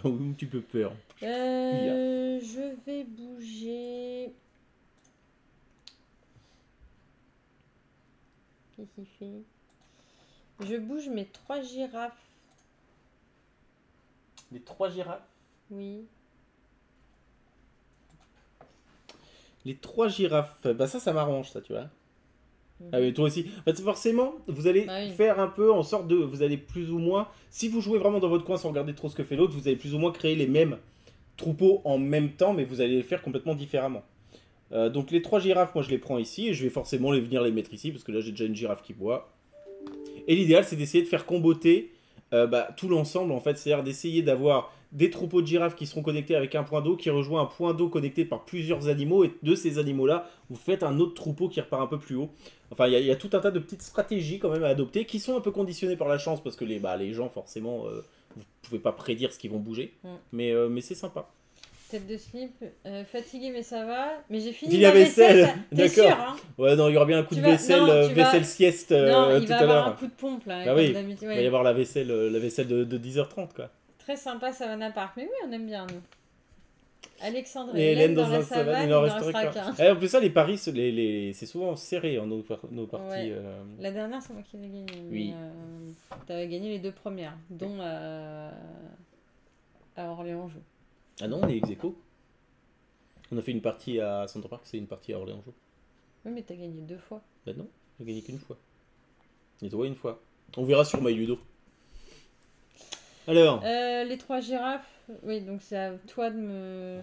Oh, un petit peu peur. Je vais bouger. Qu'est-ce qu'il fait? Je bouge mes 3 girafes. Les 3 girafes? Oui. Les 3 girafes. Bah ça m'arrange, ça, tu vois. Ah mais toi aussi. En fait, forcément, vous allez faire un peu en sorte de... Vous allez plus ou moins... Si vous jouez vraiment dans votre coin sans regarder trop ce que fait l'autre, vous allez plus ou moins créer les mêmes troupeaux en même temps, mais vous allez les faire complètement différemment. Donc les 3 girafes, moi je les prends ici, et je vais forcément venir les mettre ici, parce que là j'ai déjà une girafe qui boit. Et l'idéal, c'est d'essayer de faire comboter tout l'ensemble, en fait. C'est-à-dire d'essayer d'avoir des troupeaux de girafes qui seront connectés avec un point d'eau, qui rejoint un point d'eau connecté par plusieurs animaux, et de ces animaux-là, vous faites un autre troupeau qui repart un peu plus haut. Enfin, il y a tout un tas de petites stratégies quand même à adopter, qui sont un peu conditionnées par la chance, parce que les gens, forcément, vous pouvez pas prédire ce qu'ils vont bouger. Mais c'est sympa. Tête de slip, fatigué mais ça va. Mais j'ai fini la vaisselle. T'es sûr, hein? Ouais, non, il y aura bien un coup de vaisselle, vaisselle sieste tout à l'heure. Il va y avoir un coup de pompe là. Bah oui, il va y avoir la vaisselle de 10h30 quoi. Très sympa Savannah Park. Mais oui, on aime bien nous. Alexandre et Hélène dans la savane, il en restera qu'un. En plus ça, les paris, c'est souvent serré en nos parties. Ouais. La dernière, c'est moi qui l'ai gagné. Oui. T'avais gagné les 2 premières, dont à Orléans-Joux. Ah non, on est ex-aequo. On a fait une partie à Centre Park, c'est une partie à Orléans-Joux. Oui, mais t'as gagné 2 fois. Bah non, j'ai gagné qu'une fois. Et toi, une fois. On verra sur MyLudo. Alors les 3 girafes, oui, donc c'est à toi de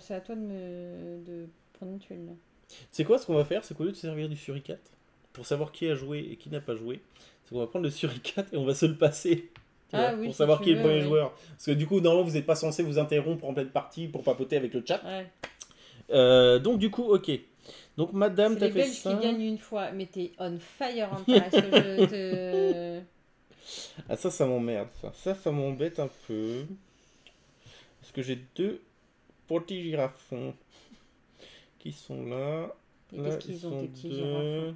prendre une tuile. C'est quoi ce qu'on va faire? C'est qu'au lieu de servir du suricate, pour savoir qui a joué et qui n'a pas joué, c'est qu'on va prendre le suricate et on va se le passer. Tu Ah vois, oui, pour si savoir tu qui est le veux, premier oui. joueur. Parce que du coup, normalement, vous n'êtes pas censé vous interrompre en pleine partie pour papoter avec le chat. Ouais. Donc du coup, ok. Donc madame, C'est t'as les fait Belges ça. qui gagnent une fois, mais t'es on fire en Paris, ce jeu te... Ah ça m'emmerde. Ça m'embête un peu. Parce que j'ai deux petits girafons qui sont là. Et Là, qu'est-ce ils qu'ils ont, sont tes petits deux. girafes?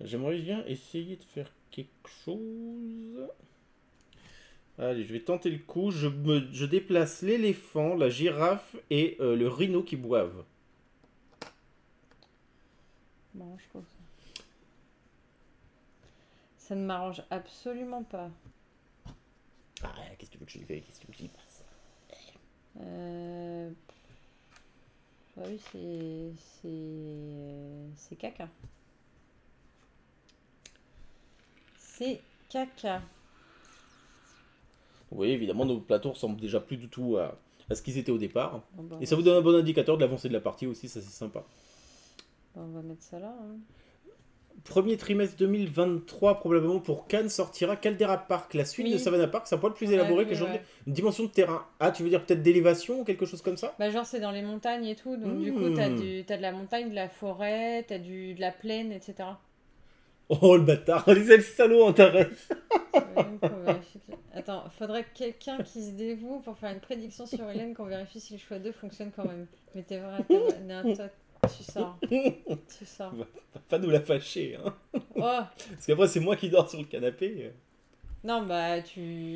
J'aimerais bien essayer de faire quelque chose. Allez, je vais tenter le coup. Je déplace l'éléphant, la girafe et le rhino qui boivent. Bon, je trouve ça. Ça ne m'arrange absolument pas. Ah, qu'est-ce que tu veux que je fasse? Qu'est-ce que tu veux que j'y fasse? Ah oui, c'est caca. C'est caca. Oui, évidemment, nos plateaux ressemblent déjà plus du tout à ce qu'ils étaient au départ. Bon, bah, Et ça vous donne un bon indicateur de l'avancée de la partie aussi, ça c'est sympa. on va mettre ça là. Hein. Premier trimestre 2023, probablement pour Cannes, sortira Caldera Park, la suite Oui. de Savannah Park. C'est un poil plus On a élaboré vu, que ouais. une dimension de terrain. Ah, tu veux dire peut-être d'élévation ou quelque chose comme ça? Bah genre c'est dans les montagnes et tout, donc du coup t'as de la montagne, de la forêt, de la plaine, etc. Oh le bâtard, c'est le salaud en t'arrête. Attends, faudrait quelqu'un qui se dévoue pour faire une prédiction sur Hélène qu'on vérifie si le choix 2 fonctionne quand même. Mais t'es vrai, non, toi, tu sors. Tu sors. Va pas nous la fâcher, hein. Oh Parce qu'après c'est moi qui dors sur le canapé. non, bah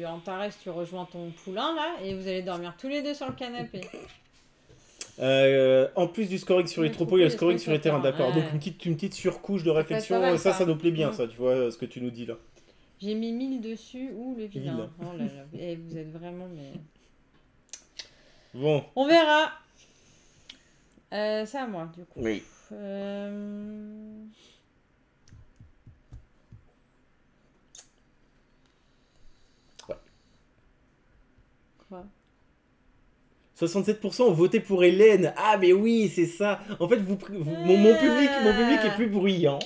en Tarès, tu rejoins ton poulain là et vous allez dormir tous les deux sur le canapé. En plus du scoring sur les troupeaux, il y a le scoring sur les terrains, d'accord. Donc une petite surcouche de réflexion, pas mal, ça ça. nous plaît bien, ça, tu vois, ce que tu nous dis là. J'ai mis 1000 dessus, ou le vilain. Vilain. Oh là là, et vous êtes vraiment mais... Bon. On verra. C'est à moi du coup. Oui. Ouais. Quoi? 67% ont voté pour Hélène. Ah mais oui, c'est ça. En fait, mon public est plus bruyant.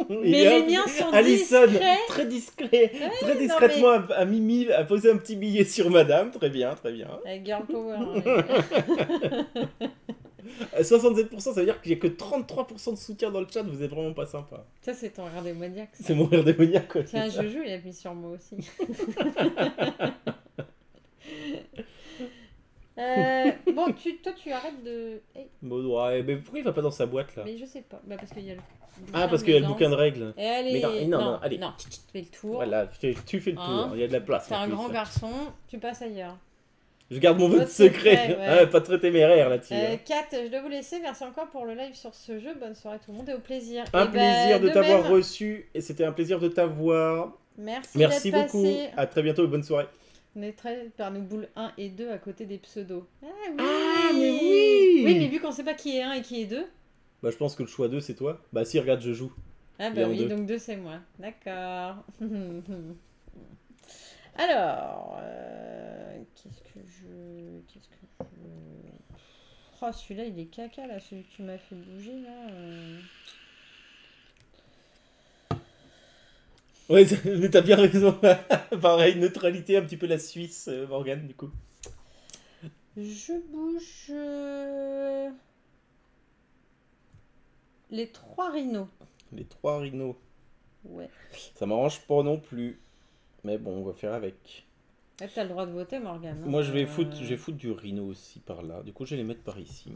Mais les miens sont Alison, discrets. très discret, Ouais, très non, discrètement a mis 1000, a posé un petit billet sur Madame. Très bien, très bien. Avec Girl Power. Hein, 67%, ça veut dire qu'il n'y a que 33% de soutien dans le chat. Vous êtes vraiment pas sympa. Ça, c'est ton rire démoniaque. ça. C'est mon rire démoniaque, quoi. Tiens, Jojo, il a mis sur moi aussi. Bon, toi, tu arrêtes de. Hey, Bon, ouais, mais pourquoi il va pas dans sa boîte là? mais je sais pas. Bah, parce qu'il y a le. Ah, parce qu'il y a le dedans. bouquin de règles. Et allez. Mais non, allez. Non, tu fais le tour. Voilà, tu fais le tour. Hein, Il y a de la place. T'es en un plus. grand garçon, tu passes ailleurs. Je garde mon vote Vote secret. secret, ouais. Ah, pas très téméraire là-dessus. hein. Kat, je dois vous laisser. Merci encore pour le live sur ce jeu. Bonne soirée tout le monde et au plaisir. Un Et plaisir de de t'avoir même. reçu et c'était un plaisir de t'avoir. Merci Merci d'être beaucoup. passé. À très bientôt et bonne soirée. On est très par nos boules 1 et 2 à côté des pseudos. Ah oui. Ah, mais oui. Oui, mais vu qu'on sait pas qui est 1 et qui est 2. Bah, je pense que le choix 2 c'est toi. Bah, si, regarde, je joue. Ah Il est bah en oui, deux. donc 2 c'est moi. D'accord. Alors, qu'est-ce que je... Oh, celui-là, il est caca, là, celui que tu m'as fait bouger, là. Ouais, mais t'as bien raison. Pareil, neutralité, un petit peu la Suisse, Morgane, du coup. Je bouge... les 3 rhinos. Les 3 rhinos. Ouais. Ça m'arrange pas non plus. Mais bon, on va faire avec. Là, t'as le droit de voter, Morgane. Hein. Moi, je vais foutre du rhino aussi par là. Du coup, je vais les mettre par ici.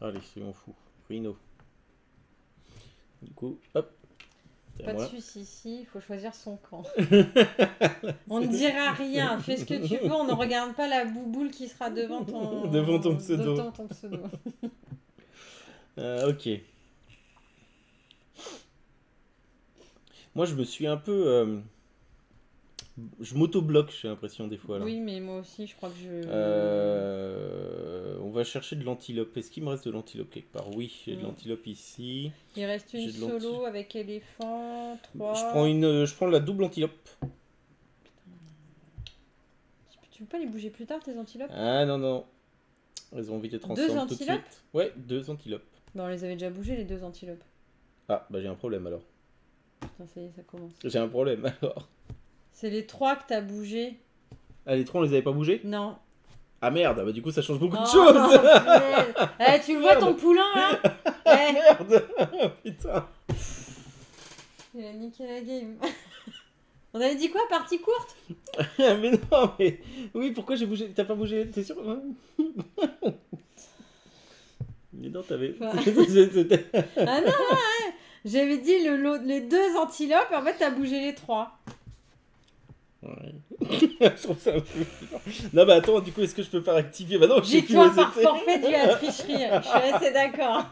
Allez, soyons fous. Rhino. Du coup, hop. C'est à Pas de moi. Suisse ici, il faut choisir son camp. On ne dira rien, fais ce que tu veux, on ne regarde pas la bouboule qui sera devant ton, Devant ton pseudo. devant ton pseudo. Ok. Moi, je me suis un peu... je m'auto-bloque, j'ai l'impression, des fois. Là. Oui, mais moi aussi, je crois que je... On va chercher de l'antilope. Est-ce qu'il me reste de l'antilope quelque part? Oui, j'ai de Mm. l'antilope ici. Il reste une j'ai de solo avec éléphant, 3... Je prends la double antilope. Tu peux pas les bouger plus tard, tes antilopes? Ah non, non. Elles ont envie de Deux transformer tout de antilopes? suite. Ouais, 2 antilopes. Bah, on les avait déjà bougés, les 2 antilopes. Ah, bah j'ai un problème alors. Putain, ça y est, ça commence. J'ai un problème alors. C'est les 3 que t'as bougés. Ah, les 3, on les avait pas bougés? Non. Ah merde, bah du coup ça change beaucoup de Oh, choses. punaise. Eh, tu le vois ton Merde. poulain là? Ah Eh, merde. Putain. il a niqué la game. On avait dit quoi? Partie courte? Mais non, mais... Oui, pourquoi j'ai bougé? T'as pas bougé? T'es sûr? Mais non, t'avais... Quoi? C'était- Ah non, ouais. J'avais dit les 2 antilopes, et en fait t'as bougé les 3. Ouais. Je trouve ça un peu... Non, bah attends, du coup, est-ce que je peux pas rectifier? Bah non, je sais plus Victoire où par c'était. forfait due à tricherie. Je suis assez d'accord.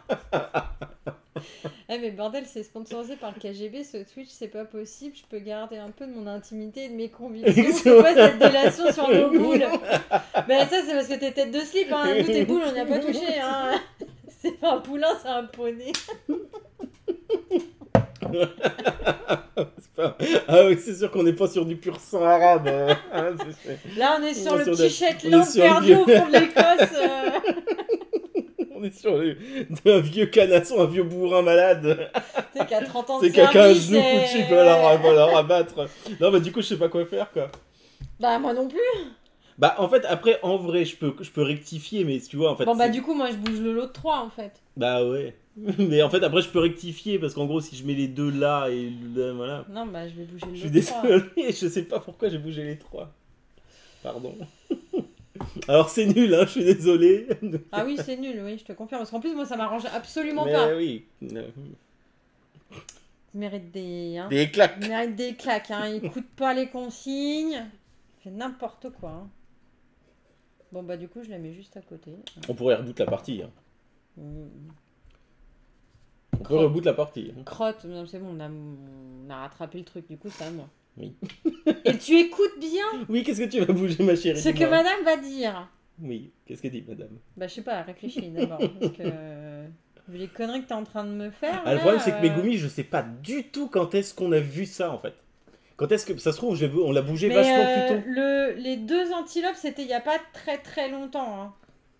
Eh mais bordel, c'est sponsorisé par le KGB, ce Twitch, c'est pas possible. Je peux garder un peu de mon intimité et de mes convictions. C'est quoi cette délation sur nos boules? Ben ça, c'est parce que t'es tête de slip, hein. Nous, tes boules, on n'y a pas touché, hein. C'est pas un poulain, c'est un poney. C'est pas- Ah oui, c'est sûr qu'on n'est pas sur du pur sang arabe. Ah, Là, on est sur On est le sur petit des- Shetland on est sur perdu le au fond de l'Écosse. On est sur un vieux canasson, un vieux bourrin malade. Tu sais, qui a 30 ans de C'est quelqu'un à service. genoux foutu, peut leur abattre. Non, bah du coup, je sais pas quoi faire, quoi. Bah, moi non plus. Bah, en fait, après, en vrai, je peux rectifier, mais tu vois, en fait... Bon, bah, c'est- du coup, moi, je bouge le lot de 3, en fait. Bah ouais. Mais en fait, après, je peux rectifier, parce qu'en gros, si je mets les 2 là et là, voilà... Non, bah, je vais bouger le Je lot suis de 3. désolé, je sais pas pourquoi j'ai bougé les 3. Pardon. Alors, c'est nul, hein, je suis désolé. Ah oui, c'est nul, oui, je te confirme. Parce qu'en plus, moi, ça m'arrange absolument Mais pas. oui. Il mérite des... Hein. Des claques. Il mérite des claques, hein. Il écoute pas les consignes. Il fait n'importe quoi, hein. Bon, bah, du coup, je la mets juste à côté. On pourrait reboot la partie. Hein. Mmh. On pourrait reboot la partie. Hein. Crotte, non, c'est bon, on a rattrapé le truc, du coup, c'est à moi. Oui. Et tu écoutes bien Oui, qu'est-ce que tu vas bouger, ma chérie? ce que dis-moi. madame va dire. Oui, qu'est-ce que dit madame? Bah, je sais pas, réfléchis d'abord. Parce que. Vu les conneries que t'es en train de me faire. Ah, le là, problème, c'est que Megumi, je sais pas du tout quand est-ce qu'on a vu ça, en fait. Quand est-ce que... Ça se trouve, on l'a bougé Mais vachement plus tôt. les 2 antilopes, c'était il y a pas très très longtemps. Hein.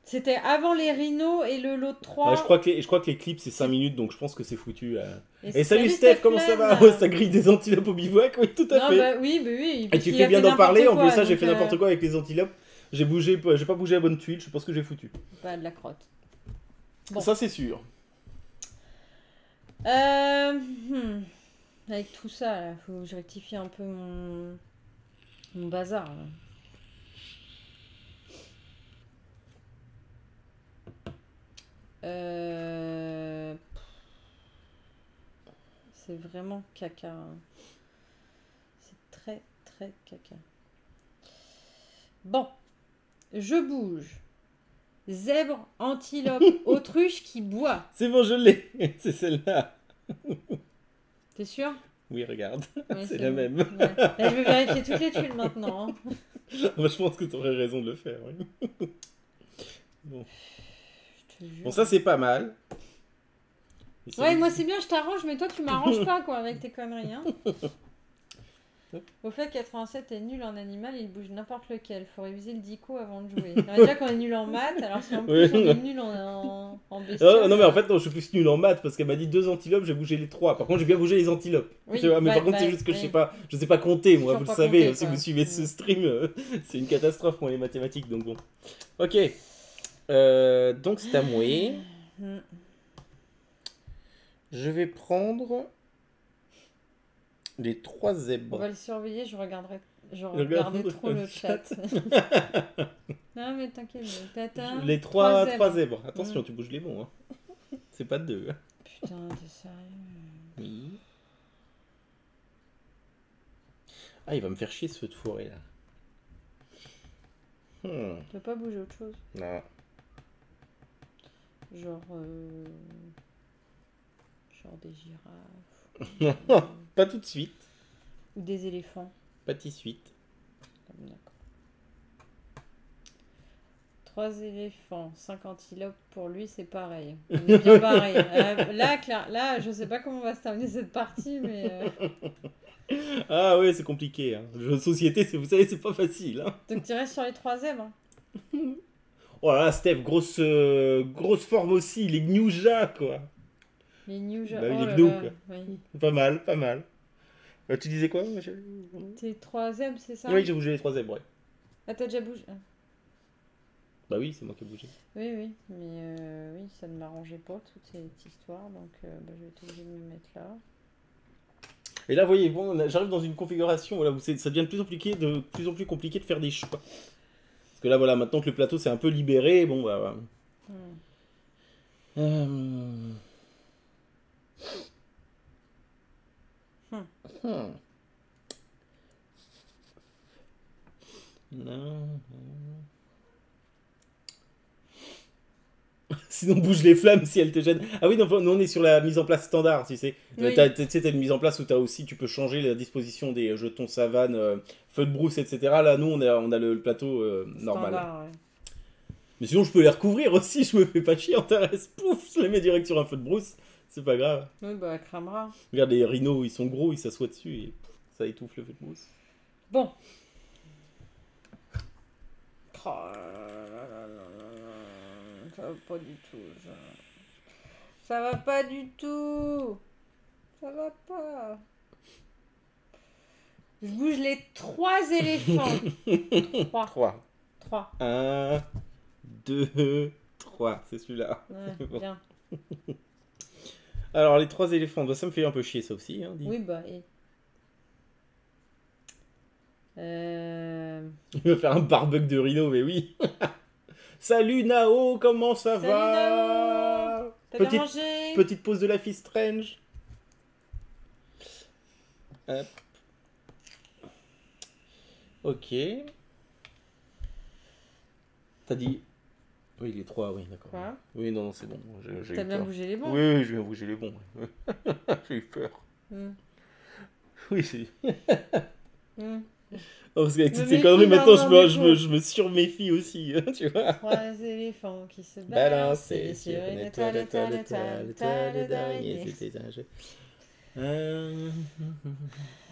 C'était avant les rhinos et le lot de 3. Ouais, je crois que les clips, c'est 5 minutes, donc je pense que c'est foutu. Et salut salut Steph, comment ça va? Ouais, ça grille des antilopes au bivouac, oui, tout à Non, fait. bah oui, bah oui. Et tu il fais a bien fait d'en parler, en n'importe plus quoi, ça, j'ai donc, fait n'importe quoi avec les antilopes. J'ai pas bougé la bonne tuile, je sais pas ce que j'ai foutu. Pas de la crotte. Bon. Ça, c'est sûr. Avec tout ça, là, faut que je rectifie un peu mon bazar. Là. C'est vraiment caca. Hein. C'est très très caca. Bon, je bouge. Zèbre, antilope, autruche qui boit. C'est bon, je l'ai. C'est celle-là. T'es sûr? Oui, regarde. Ouais, c'est la bon. même. Ouais. Là, je vais vérifier toutes les tuiles maintenant. Hein. Moi, je pense que tu aurais raison de le faire. Oui. Bon. Je te jure. Bon, ça, c'est pas mal. Et Ouais, moi c'est bien, je t'arrange, mais toi tu m'arranges pas quoi avec tes conneries. Hein. Au fait, 87 est nul en animal, il bouge n'importe lequel. Faut réviser le dico avant de jouer. Alors, déjà qu'on est nul en maths, alors si en plus Oui. on est nul en bestiole. Non, mais en fait, non, je suis plus nul en maths parce qu'elle m'a dit 2 antilopes, j'ai bougé les 3. Par contre, j'ai bien bougé les antilopes. Oui, Tu vois, mais bah, par contre, c'est bah, juste que oui. je sais pas compter, moi, Toujours vous le pas savez. compter, Si quoi. vous suivez ce stream, c'est une catastrophe, moi, les mathématiques, donc bon. Ok. Donc, c'est à moi. Mm. Je vais prendre les 3 On zèbres. va le surveiller, je regardais Regarde trop le le chat. Non mais t'inquiète, tata. Les 3 zèbres. zèbres. Attention, tu bouges les bons. Hein. C'est pas 2. Putain, t'es sérieux? Oui. Ah, il va me faire chier ce feu de forêt là. Tu peux pas bouger autre chose? Non. Genre des girafes. Pas tout de suite. Ou des éléphants. Pas tout de suite. D'accord. 3 éléphants, 5 antilopes, pour lui c'est pareil. On est bien barré. Là, je sais pas comment va se terminer cette partie, mais. Ah ouais, c'est compliqué. Hein. Le jeu de société, vous savez, c'est pas facile. Hein. Donc tu restes sur les 3 zèbres. Oh là là, Steph, grosse forme aussi, les Gnouja, quoi. Les New Bah oui, oh les là gnous, là, quoi. oui. Pas mal, pas mal. Tu disais quoi? T'es 3ème, c'est ça? Oui, j'ai bougé les 3 zèbres, ouais. Ah, t'as déjà bougé? Ah. Bah oui, c'est moi qui ai bougé. Oui, oui, mais oui, ça ne m'arrangeait pas toute cette histoire, donc bah, je vais être obligée de me mettre là. Et là, vous voyez, bon, j'arrive dans une configuration voilà, où ça devient de plus en plus compliqué de faire des choix. Parce que là, voilà, maintenant que le plateau s'est un peu libéré, bon, bah... Voilà. Hmm. Hmm. Non. Sinon, bouge les flammes si elles te gênent. Ah oui, non, nous on est sur la mise en place standard, tu sais. Oui. Tu sais, t'as une mise en place où tu peux changer la disposition des jetons savane, feu de brousse, etc. Là, nous, on a le plateau normal. Standard, ouais. Mais sinon, je peux les recouvrir aussi, je me fais pas chier en terrasse. Pouf, je les mets direct sur un feu de brousse. C'est pas grave. Oui, bah, elle cramera. Regarde, les rhinos, ils sont gros, ils s'assoient dessus et pouf, ça étouffe le feu de brousse. Bon. Oh là là là là là. Ça va pas du tout, ça. Ça va pas du tout. Ça va pas. Je bouge les 3 éléphants. 3. 3. 3. 1, 2, 3. C'est celui-là. Ouais, Bon. bien. Alors, les 3 éléphants, bah, ça me fait un peu chier, ça aussi. Hein, dis. Oui, bah, et... Il va faire un barbecue de rhino, mais oui. Salut Nao, comment ça Salut, va? T'as bien mangé? Petite pause de la fille Strange. Hop. Ok. T'as dit... Oui, les 3, oui, d'accord. Quoi? Oui, non, non, c'est bon. J'ai T'as eu bien peur. bougé les bons? Oui, j'ai bien bougé les bons. J'ai eu peur. Hmm. Oui, c'est... Hmm. Oh, parce qu'avec Me toutes ces méfie conneries, maintenant, d'un des je me surméfie aussi, hein, tu vois. 3 éléphants qui se Balancer balançaient sur sur une une étoile, étoile, étoile, étoile, étoile, étoile d'araignée, d'araignée. c'était un jeu.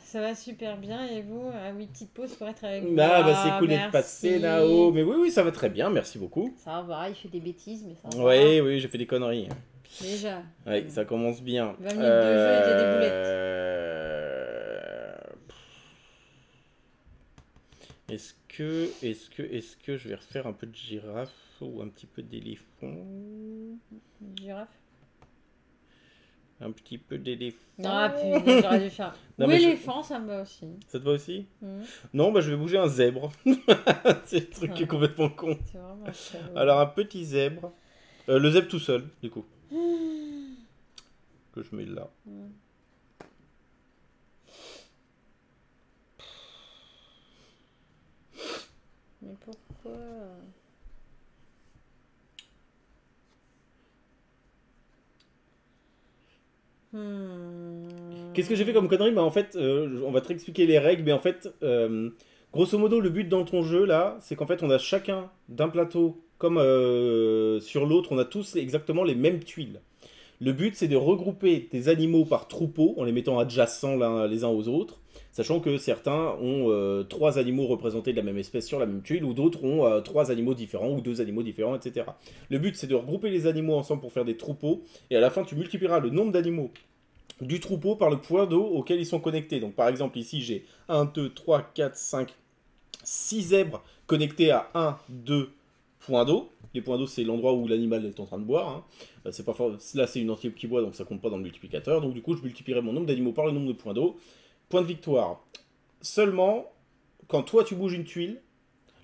Ça va super bien et vous? Ah oui, petite pause pour être avec vous. Ah, bah c'est cool d'être merci. passé, Nao. Mais oui, oui, ça va très bien, merci beaucoup. Ça va, il fait des bêtises, mais ça va. Oui, oui, j'ai fait des conneries. Déjà. Oui, ça commence bien. 20 minutes de jeu et t'as des boulettes. Est-ce que je vais refaire un peu de girafe ou un petit peu d'éléphant? Girafe? Un petit peu d'éléphant. Ah putain, j'aurais dû faire. Non, Ou mais éléphant, ça me va aussi. Ça te va aussi? Hmm. Non, bah je vais bouger un zèbre. C'est le truc qui est complètement con. C'est vraiment salaud. Alors un petit zèbre. Le zèbre tout seul, du coup. Que je mets là. Mais pourquoi? Qu'est-ce que j'ai fait comme connerie? Bah en fait, on va te réexpliquer les règles, mais en fait, grosso modo, le but dans ton jeu là, c'est qu'en fait, on a chacun d'un plateau comme sur l'autre, on a tous exactement les mêmes tuiles. Le but, c'est de regrouper des animaux par troupeau en les mettant adjacents les uns aux autres, sachant que certains ont 3 animaux représentés de la même espèce sur la même tuile, ou d'autres ont 3 animaux différents, ou 2 animaux différents, etc. Le but, c'est de regrouper les animaux ensemble pour faire des troupeaux, et à la fin, tu multiplieras le nombre d'animaux du troupeau par le point d'eau auquel ils sont connectés. Donc par exemple, ici, j'ai 1, 2, 3, 4, 5, 6 zèbres connectés à 1, 2 points d'eau. Les points d'eau, c'est l'endroit où l'animal est en train de boire. Hein. C'est pas là, c'est une entière qui boit, donc ça compte pas dans le multiplicateur. Donc du coup, je multiplierai mon nombre d'animaux par le nombre de points d'eau. Point de victoire. Seulement, quand toi, tu bouges une tuile,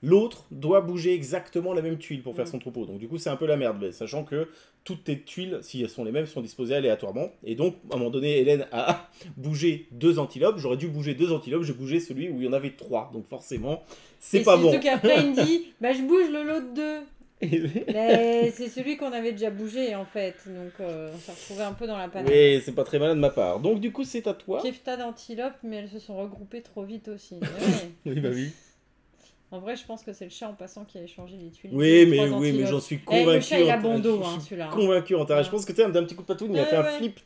l'autre doit bouger exactement la même tuile pour faire son troupeau. Donc du coup, c'est un peu la merde, sachant que toutes tes tuiles, si elles sont les mêmes, sont disposées aléatoirement. Et donc, à un moment donné, Hélène a bougé 2 antilopes. J'aurais dû bouger 2 antilopes, j'ai bougé celui où il y en avait 3. Donc forcément, c'est pas bon. Et surtout qu'après, il me dit, bah je bouge le lot de 2. Mais c'est celui qu'on avait déjà bougé en fait, donc on s'est retrouvé un peu dans la panade. Oui, c'est pas très malin de ma part. Donc du coup, c'est à toi. Kefta d'antilopes, mais elles se sont regroupées trop vite aussi. Ouais. Oui, bah oui. En vrai, je pense que c'est le chat en passant qui a échangé les tuiles. Oui, mais j'en suis convaincu. Le chat, il a bon dos, hein, celui-là. Convaincu en terrain. Je pense que tu sais, d'un petit coup de patouille, il a fait un flip.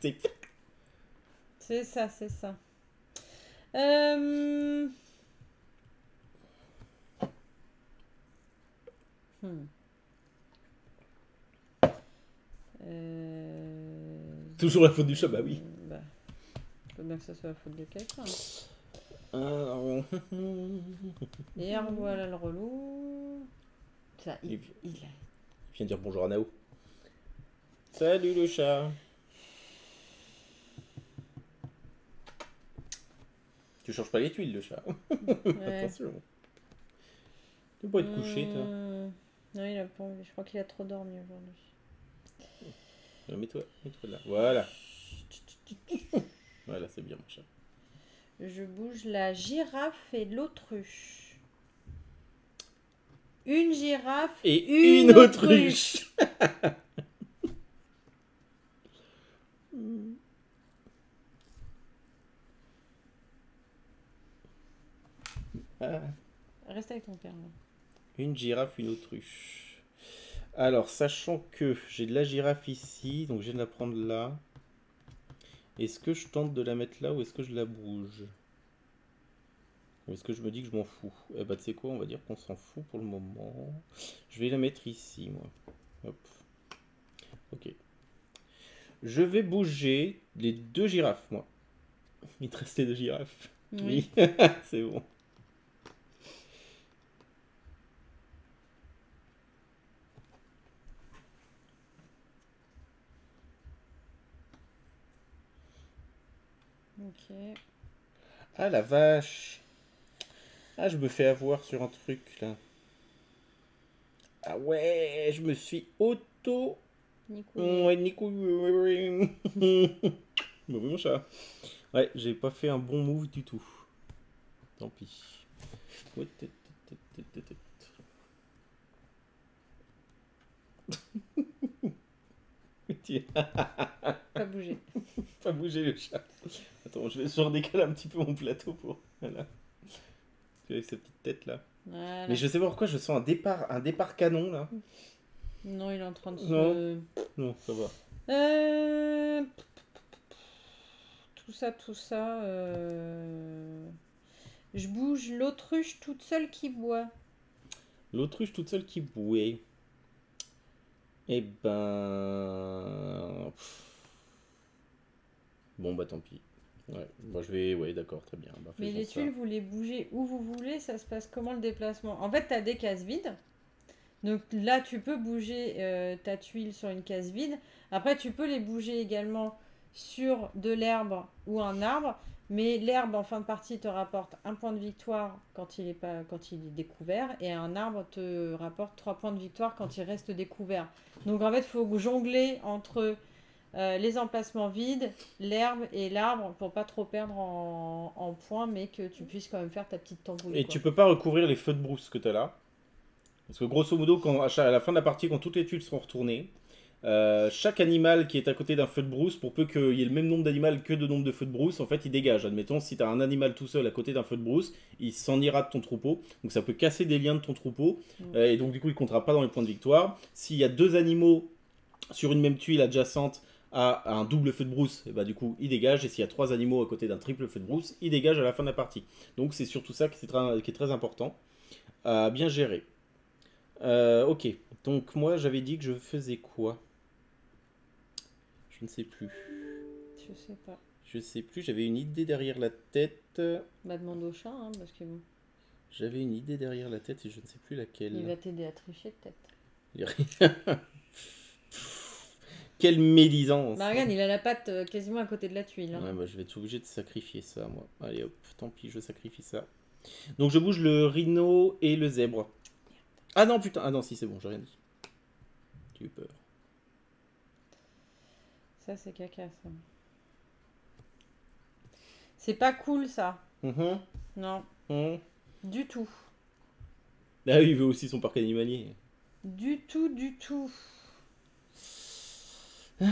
C'est ça, c'est ça. Toujours la faute du chat, bah oui. Bah, faut bien que ça soit la faute de quelqu'un. Et revoilà le relou. Ça, il vient dire bonjour à Nao. Salut le chat. Tu changes pas les tuiles, le chat. Ouais. Attention. Tu peux pas être couché, toi. Non, il a pas envie. Je crois qu'il a trop dormi aujourd'hui. Mets-toi là. Voilà. Voilà, c'est bien, mon chat. Je bouge la girafe et l'autruche. Une girafe et une autruche. Reste avec ton père. Là. Une girafe, une autruche. Alors, sachant que j'ai de la girafe ici, donc je viens de la prendre là. Est-ce que je tente de la mettre là ou est-ce que je la bouge? Ou est-ce que je me dis que je m'en fous? Eh bah, tu sais quoi, on va dire qu'on s'en fout pour le moment. Je vais la mettre ici, moi. Hop. Ok. Je vais bouger les 2 girafes, moi. Il te restait 2 girafes. Oui. C'est bon. Ok. Ah la vache. Ah, je me fais avoir sur un truc là. Ah ouais, je me suis auto. Nico. Ouais, Nico. Mais oui, mon chat. Ouais, j'ai pas fait un bon move du tout. Tant pis. Pas bouger. Pas bouger le chat. Attends, je redécale un petit peu mon plateau pour. Voilà. Avec sa petite tête là. Voilà. Mais je sais pas pourquoi je sens un départ canon là. Non, il est en train de se. Non, ça va. Tout ça. Je bouge l'autruche toute seule qui boit. L'autruche toute seule qui bouait. Eh ben. Bon bah tant pis. Ouais, moi je vais. Ouais, d'accord, très bien. Bah, mais les tuiles, vous les bougez où vous voulez, ça se passe comment le déplacement? En fait, tu as des cases vides. Donc là, tu peux bouger ta tuile sur une case vide. Après, tu peux les bouger également sur de l'herbe ou un arbre. Mais l'herbe, en fin de partie, te rapporte un point de victoire quand il est découvert. Et un arbre te rapporte 3 points de victoire quand il reste découvert. Donc en fait, il faut jongler entre les emplacements vides, l'herbe et l'arbre pour pas trop perdre en points, mais que tu puisses quand même faire ta petite tambouille. Et quoi. Tu peux pas recouvrir les feux de brousse que tu as là. Parce que grosso modo, à la fin de la partie, quand toutes les tuiles seront retournées, chaque animal qui est à côté d'un feu de brousse, pour peu qu'il y ait le même nombre d'animaux que de nombre de feux de brousse, en fait, il dégage. Admettons, si tu as un animal tout seul à côté d'un feu de brousse, il s'en ira de ton troupeau. Donc ça peut casser des liens de ton troupeau. Et donc du coup, il comptera pas dans les points de victoire. S'il y a 2 animaux sur une même tuile adjacente à un double feu de brousse, et bah du coup, il dégage. Et s'il y a 3 animaux à côté d'un triple feu de brousse, il dégage à la fin de la partie. Donc c'est surtout ça qui est très important à bien gérer. Ok, donc moi j'avais dit que je faisais quoi? Je ne sais plus. Je sais pas. Je sais plus, j'avais une idée derrière la tête. Bah demande au chat, hein, parce que bon. J'avais une idée derrière la tête et je ne sais plus laquelle. Il va t'aider à tricher peut-être. Quelle médisance! Bah regarde, il a la patte quasiment à côté de la tuile. Hein. Ouais, bah je vais être obligé de sacrifier ça, moi. Allez hop, tant pis, je sacrifie ça. Donc je bouge le rhino et le zèbre. Ah non, putain, ah non, si c'est bon, j'ai rien dit. J'ai eu peur. Ça, c'est caca, ça. C'est pas cool, ça. Non. Du tout. Ah oui, il veut aussi son parc animalier. Du tout. Tu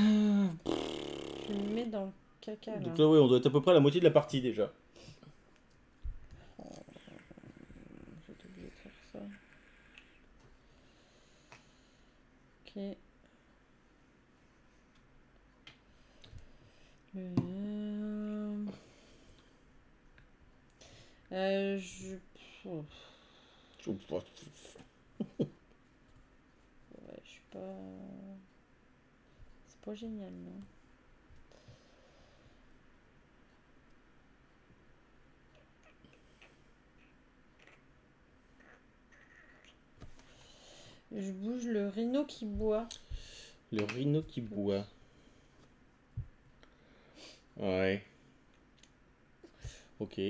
me mets dans le caca, là. Donc là, ouais, on doit être à peu près à la moitié de la partie, déjà. Oh, j'ai oublié de faire ça. Ok. Je... Oh. Ouais, je suis pas... C'est pas génial, non. Je bouge le rhino qui boit. Le rhino qui boit. Ouais. Ok.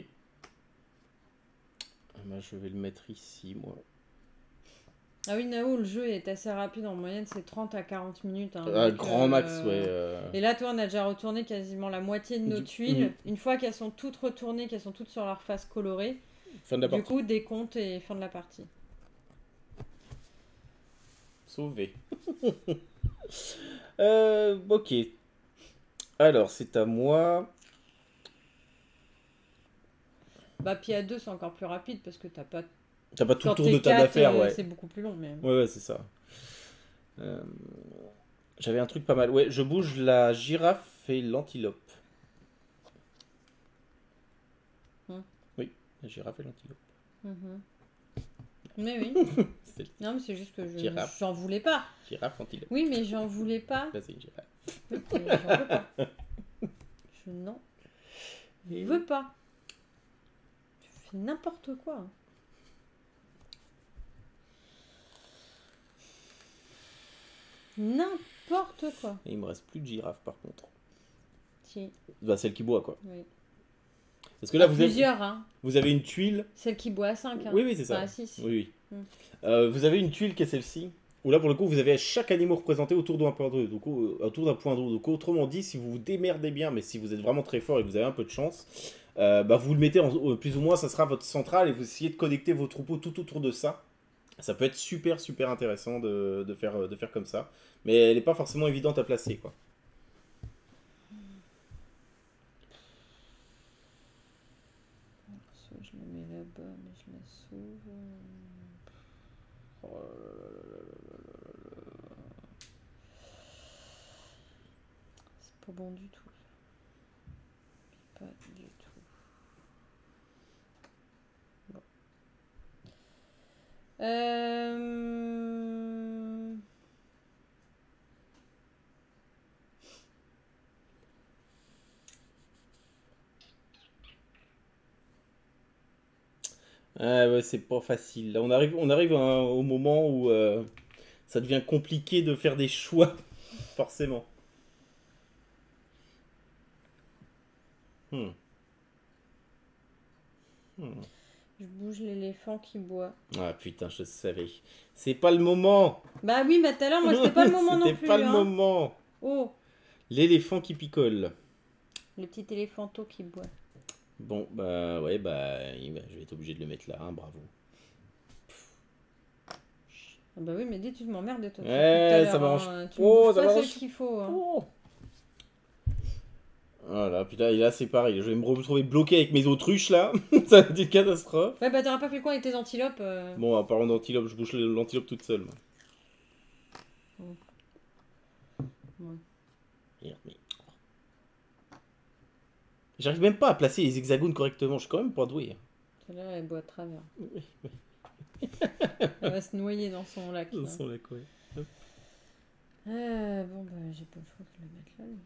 Bah, je vais le mettre ici, moi. Ah oui, Nao, le jeu est assez rapide. En moyenne, c'est 30 à 40 minutes. Hein, donc, Grand max, ouais. Et là, toi, on a déjà retourné quasiment la moitié de nos tuiles. Une fois qu'elles sont toutes retournées, qu'elles sont toutes sur leur face colorée, fin de la du partie. coup, décompte et fin de la partie. Sauvé. Ok. Alors, c'est à moi. Bah, puis à 2, c'est encore plus rapide parce que t'as pas... T'as pas tout le Quand tour de t'es table à 4, faire, ouais. c'est beaucoup plus long, mais... Ouais, c'est ça. J'avais un truc pas mal. Ouais, je bouge la girafe et l'antilope. Oui, la girafe et l'antilope. Mais oui. Non, mais c'est juste que j'en voulais pas. Girafe, antilope. Oui, mais j'en voulais pas. Là, c'est une girafe. Oui, mais j'en veux pas. Je n'en veux pas. Tu fais n'importe quoi. N'importe quoi. Et il me reste plus de girafe par contre. Si. Bah, celle qui boit, quoi. Oui. Parce que là, vous avez une tuile. Celle qui boit à 5. Hein. Oui, oui, c'est ça. Ah, 6. Oui, oui. Vous avez une tuile qui est celle-ci. Où là, pour le coup, vous avez chaque animal représenté autour d'un point d'eau. Donc, autour d'un point d'eau. Donc, autrement dit, si vous vous démerdez bien, mais si vous êtes vraiment très fort et que vous avez un peu de chance, bah, vous le mettez plus ou moins, ça sera votre centrale et vous essayez de connecter vos troupeaux tout autour de ça. Ça peut être super, super intéressant de faire comme ça. Mais elle n'est pas forcément évidente à placer, quoi. Je la mets là-bas, mais je la sauve. C'est pas bon du tout. Pas du tout. Bon. Ah ouais, c'est pas facile. Là, on arrive au moment où ça devient compliqué de faire des choix, forcément. Hmm. Je bouge l'éléphant qui boit. Ah putain, je savais. C'est pas le moment. Bah oui, mais tout à l'heure, moi, c'était pas le moment non plus. C'était pas le moment. Oh. L'éléphant qui picole. Le petit éléphanto qui boit. Bon, bah ouais, je vais être obligé de le mettre là, hein, bravo. Ah bah oui, mais dis, tu m'emmerdes toi. Ouais, ça m'arrange. Tu me ça c'est ce qu'il faut. Hein. Oh. Voilà, putain, et là c'est pareil, je vais me retrouver bloqué avec mes autruches là, ça va être une catastrophe. Ouais, bah t'auras pas fait quoi avec tes antilopes Bon, en parlant d'antilope, je bouge l'antilope toute seule. Moi. Ouais. Merde, mais... J'arrive même pas à placer les hexagones correctement, je suis quand même pas doué. Celle-là, elle boit de travers. Elle va se noyer dans son lac. Dans son lac, ouais. Bon, bah j'ai pas le choix de le mettre là. Lui.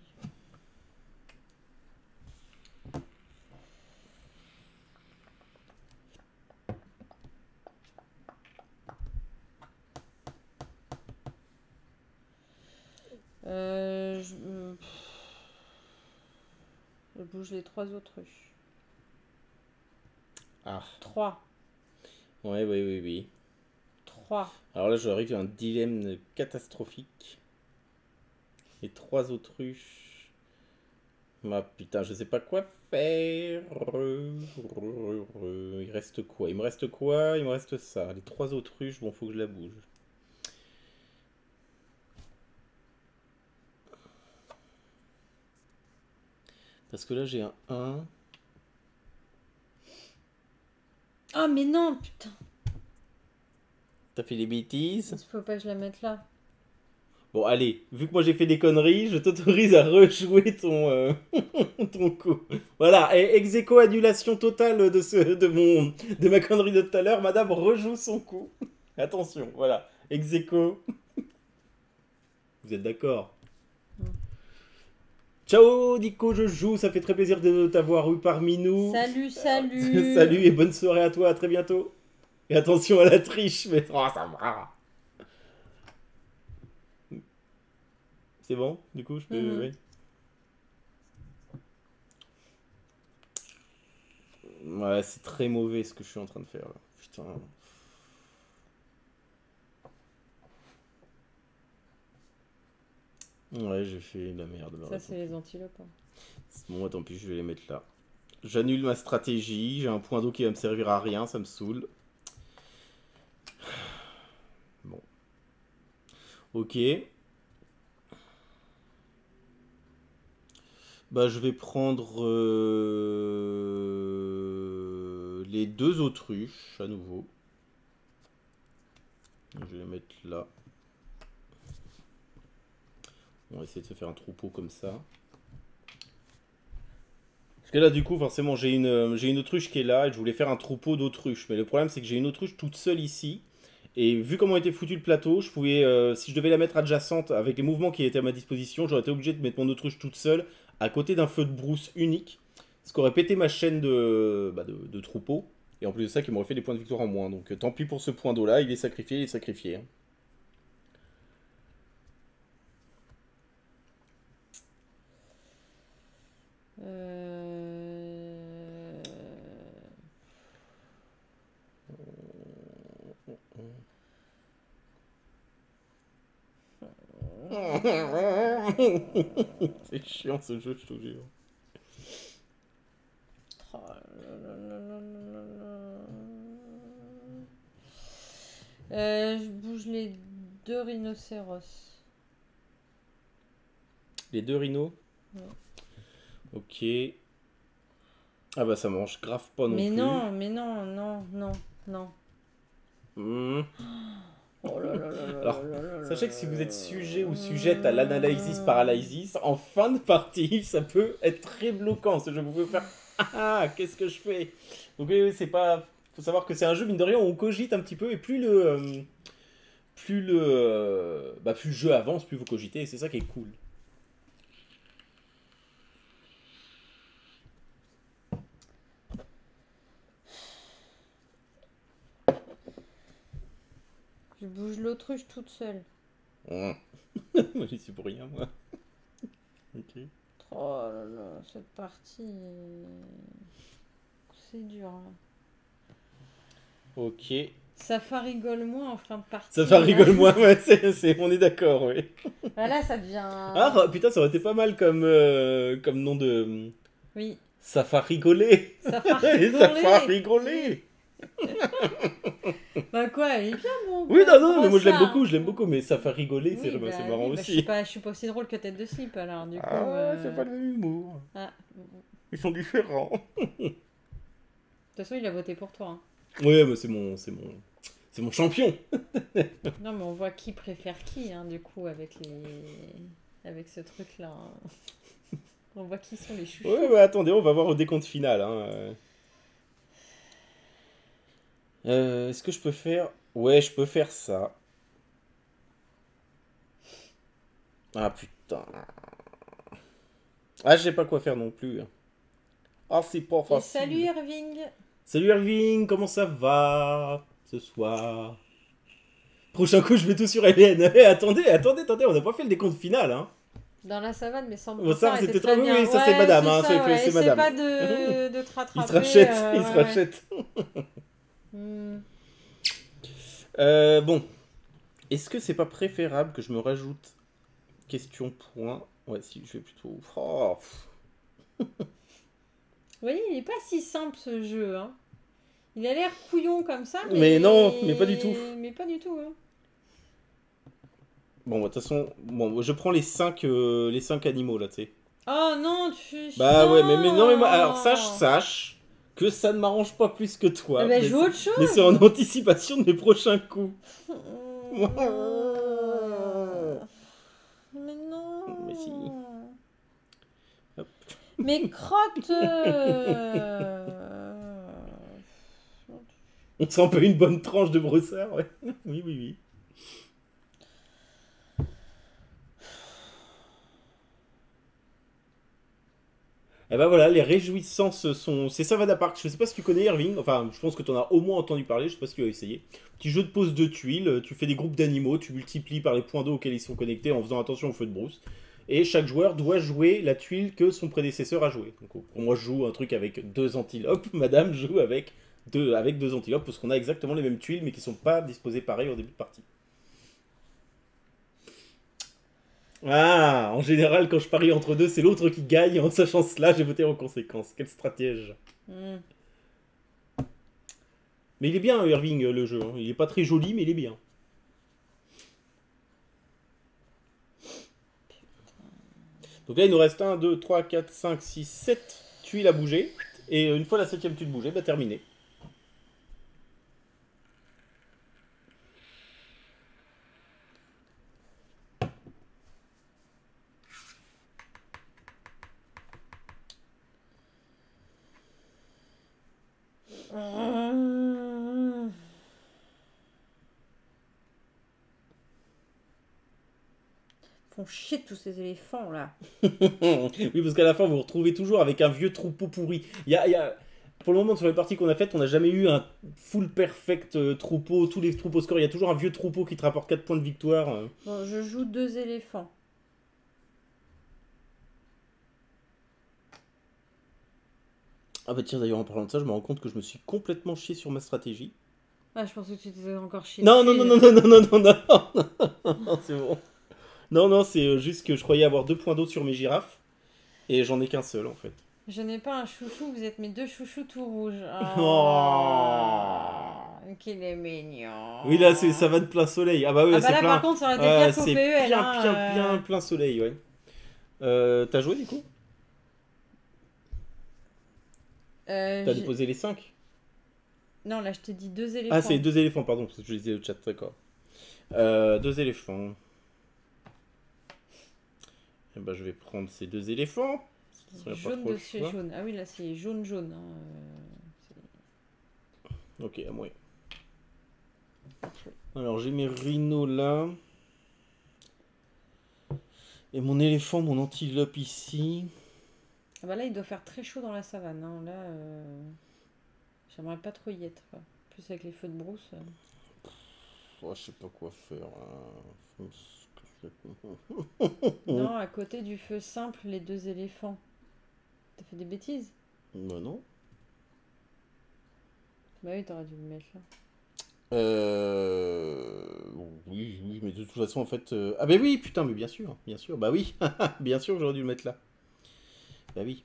Je bouge les 3 autruches. Ah. 3. Ouais, oui. 3. Alors là, j'arrive à un dilemme catastrophique. Les 3 autruches. Ah putain, je sais pas quoi faire. Il reste quoi? Il me reste quoi? Il me reste ça. Les 3 autruches, bon, faut que je la bouge. Parce que là, j'ai un 1. Ah, mais non, putain. T'as fait des bêtises? Il faut pas que je la mette là. Bon, allez, vu que moi j'ai fait des conneries, je t'autorise à rejouer ton, ton coup. Voilà, et ex aequo annulation totale de ma connerie de tout à l'heure. Madame rejoue son coup. Attention, voilà, ex aequo. Vous êtes d'accord? Ciao Nico, je joue, ça fait très plaisir de t'avoir eu parmi nous. Salut. Salut et bonne soirée à toi, à très bientôt. Et attention à la triche, mais oh, ça va. C'est bon? Du coup, je peux... ouais. Ouais, c'est très mauvais ce que je suis en train de faire là. Putain. Ouais, j'ai fait de la merde. Ça, c'est les antilopes. Hein. Bon, tant pis, je vais les mettre là. J'annule ma stratégie. J'ai un point d'eau qui va me servir à rien, ça me saoule. Bon. Ok. Bah, je vais prendre les 2 autruches à nouveau. Je vais les mettre là. On va essayer de se faire un troupeau comme ça. Parce que là, du coup, forcément, j'ai une autruche qui est là et je voulais faire un troupeau d'autruches. Mais le problème, c'est que j'ai une autruche toute seule ici. Et vu comment était foutu le plateau, je pouvais, si je devais la mettre adjacente avec les mouvements qui étaient à ma disposition, j'aurais été obligé de mettre mon autruche toute seule à côté d'un feu de brousse unique. Ce qui aurait pété ma chaîne de troupeau. Et en plus de ça, qui m'aurait fait des points de victoire en moins. Donc tant pis pour ce point d'eau là, il est sacrifié, hein. C'est chiant ce jeu, je te jure. Je bouge les 2 rhinocéros. Les 2 rhinos? Ouais. Ok. Ah bah ça mange grave pas non plus. Mais non. Oh là là là là. Alors, sachez que si vous êtes sujet ou sujette à l'analysis paralysis, en fin de partie, ça peut être très bloquant ce jeu. Vous pouvez faire qu'est-ce que je fais? Donc oui, c'est pas. Faut savoir que c'est un jeu mine de rien où on cogite un petit peu et plus le jeu avance, plus vous cogitez et c'est ça qui est cool. Je bouge l'autruche toute seule. Moi j'y suis pour rien moi. Ok. Oh là là, cette partie. C'est dur. Hein. Ok. Ça farigole moins en fin de partie. Ça farigole moins, ouais, on est d'accord, oui. Là, ça devient. Ah putain, ça aurait été pas mal comme nom de. Oui. Ça fait rigoler. Ça fait rigoler. Bah quoi, il est bien bon. Oui, non, mais moi je l'aime beaucoup, mais ça fait rigoler, oui, c'est marrant aussi. Je suis pas aussi drôle que Tête de Slip alors, du coup. C'est pas le même humour. Ah. Ils sont différents. De toute façon, il a voté pour toi. Hein. Ouais, mais c'est mon champion. Non, mais on voit qui préfère qui, hein, du coup, avec ce truc-là. Hein. On voit qui sont les chouchous. Ouais, bah attendez, on va voir au décompte final. Hein. Est-ce que je peux faire... Ouais, je peux faire ça. Ah putain. Ah, je sais pas quoi faire non plus. Ah, c'est pas facile. Et salut Irving. Salut Irving, comment ça va ce soir? Prochain coup, je mets tout sur Hélène. Attendez, on n'a pas fait le décompte final. Hein. Dans la savane, mais sans bon, ça, c'était très bien. Oui, ça c'est madame. C'est hein, ouais. c'est madame. Pas de te rattraper. Il se rachète. Bon. Est-ce que c'est pas préférable que je me rajoute question point? Ouais, si, je vais plutôt... Oh. Vous voyez, il est pas si simple ce jeu. Hein. Il a l'air couillon comme ça, mais non, mais pas du tout. Mais pas du tout. Hein. Bon, de toute façon, je prends les 5 animaux là, tu sais. Oh non, Bah non. ouais, mais non, mais moi, alors sache que ça ne m'arrange pas plus que toi. Mais joue autre chose. Mais c'est en anticipation de mes prochains coups. Mais non. Mais si. Hop. Mais crotte. On sent un peu une bonne tranche de brossard, ouais. Oui. Et ben voilà, les réjouissances sont... C'est Savannah Park, je sais pas si tu connais Irving, enfin je pense que tu en as au moins entendu parler, je sais pas si tu as essayé. Petit jeu de pose de tuiles, tu fais des groupes d'animaux, tu multiplies par les points d'eau auxquels ils sont connectés en faisant attention au feu de brousse. Et chaque joueur doit jouer la tuile que son prédécesseur a joué. Donc pour moi je joue un truc avec 2 antilopes, madame joue avec deux antilopes, parce qu'on a exactement les mêmes tuiles mais qui sont pas disposées pareil au début de partie. Ah, en général, quand je parie entre deux, c'est l'autre qui gagne. En sachant cela, j'ai voté en conséquence. Quel stratège. Hmm. Mais il est bien, Irving, le jeu. Hein. Il est pas très joli, mais il est bien. Donc là, il nous reste 1, 2, 3, 4, 5, 6, 7 tuiles à bouger. Et une fois la 7ème tuile bougée, bah terminé. Font chier tous ces éléphants là. Oui, parce qu'à la fin, vous vous retrouvez toujours avec un vieux troupeau pourri. Pour le moment, sur les parties qu'on a faites, on n'a jamais eu un full perfect troupeau, tous les troupeaux score. Il y a toujours un vieux troupeau qui te rapporte 4 points de victoire. Bon, je joue 2 éléphants. Ah bah tiens, d'ailleurs, en parlant de ça, je me rends compte que je me suis complètement chié sur ma stratégie. Ah, je pensais que tu t'étais encore chié Non, non, dessus. non, non, non, non, non, non, non, non, c'est bon. Non, non, c'est juste que je croyais avoir 2 points d'eau sur mes girafes, et j'en ai qu'un seul, en fait. Je n'ai pas un chouchou, vous êtes mes 2 chouchous tout rouges. Oh. Qu'il est mignon. Oui, là, ça va de plein soleil. Ah bah oui, Ah bah c'est là, plein... par contre, ça aurait été Ouais, pire qu'au c'est PEL. bien, hein, bien, bien plein soleil, ouais. T'as joué, du coup? T'as déposé les 5? Non, là, je t'ai dit 2 éléphants. Ah, c'est 2 éléphants, pardon, parce que je lisais le chat, d'accord. 2 éléphants. Et bah, je vais prendre ces 2 éléphants. Jaune de chez jaune. Ah oui, là, c'est jaune-jaune. Hein. Ok, à moi. Alors, j'ai mes rhinos là. Et mon éléphant, mon antilope ici. Ah bah là, il doit faire très chaud dans la savane. Hein. Là, j'aimerais pas trop y être. Quoi. Plus avec les feux de brousse. Oh, je sais pas quoi faire. Non, à côté du feu simple, les 2 éléphants. T'as fait des bêtises? Bah non. Bah oui, t'aurais dû le mettre là. Oui, oui, mais de toute façon, en fait... Ah bah oui, putain, mais bien sûr, bah oui, bien sûr que j'aurais dû le mettre là. Bah oui.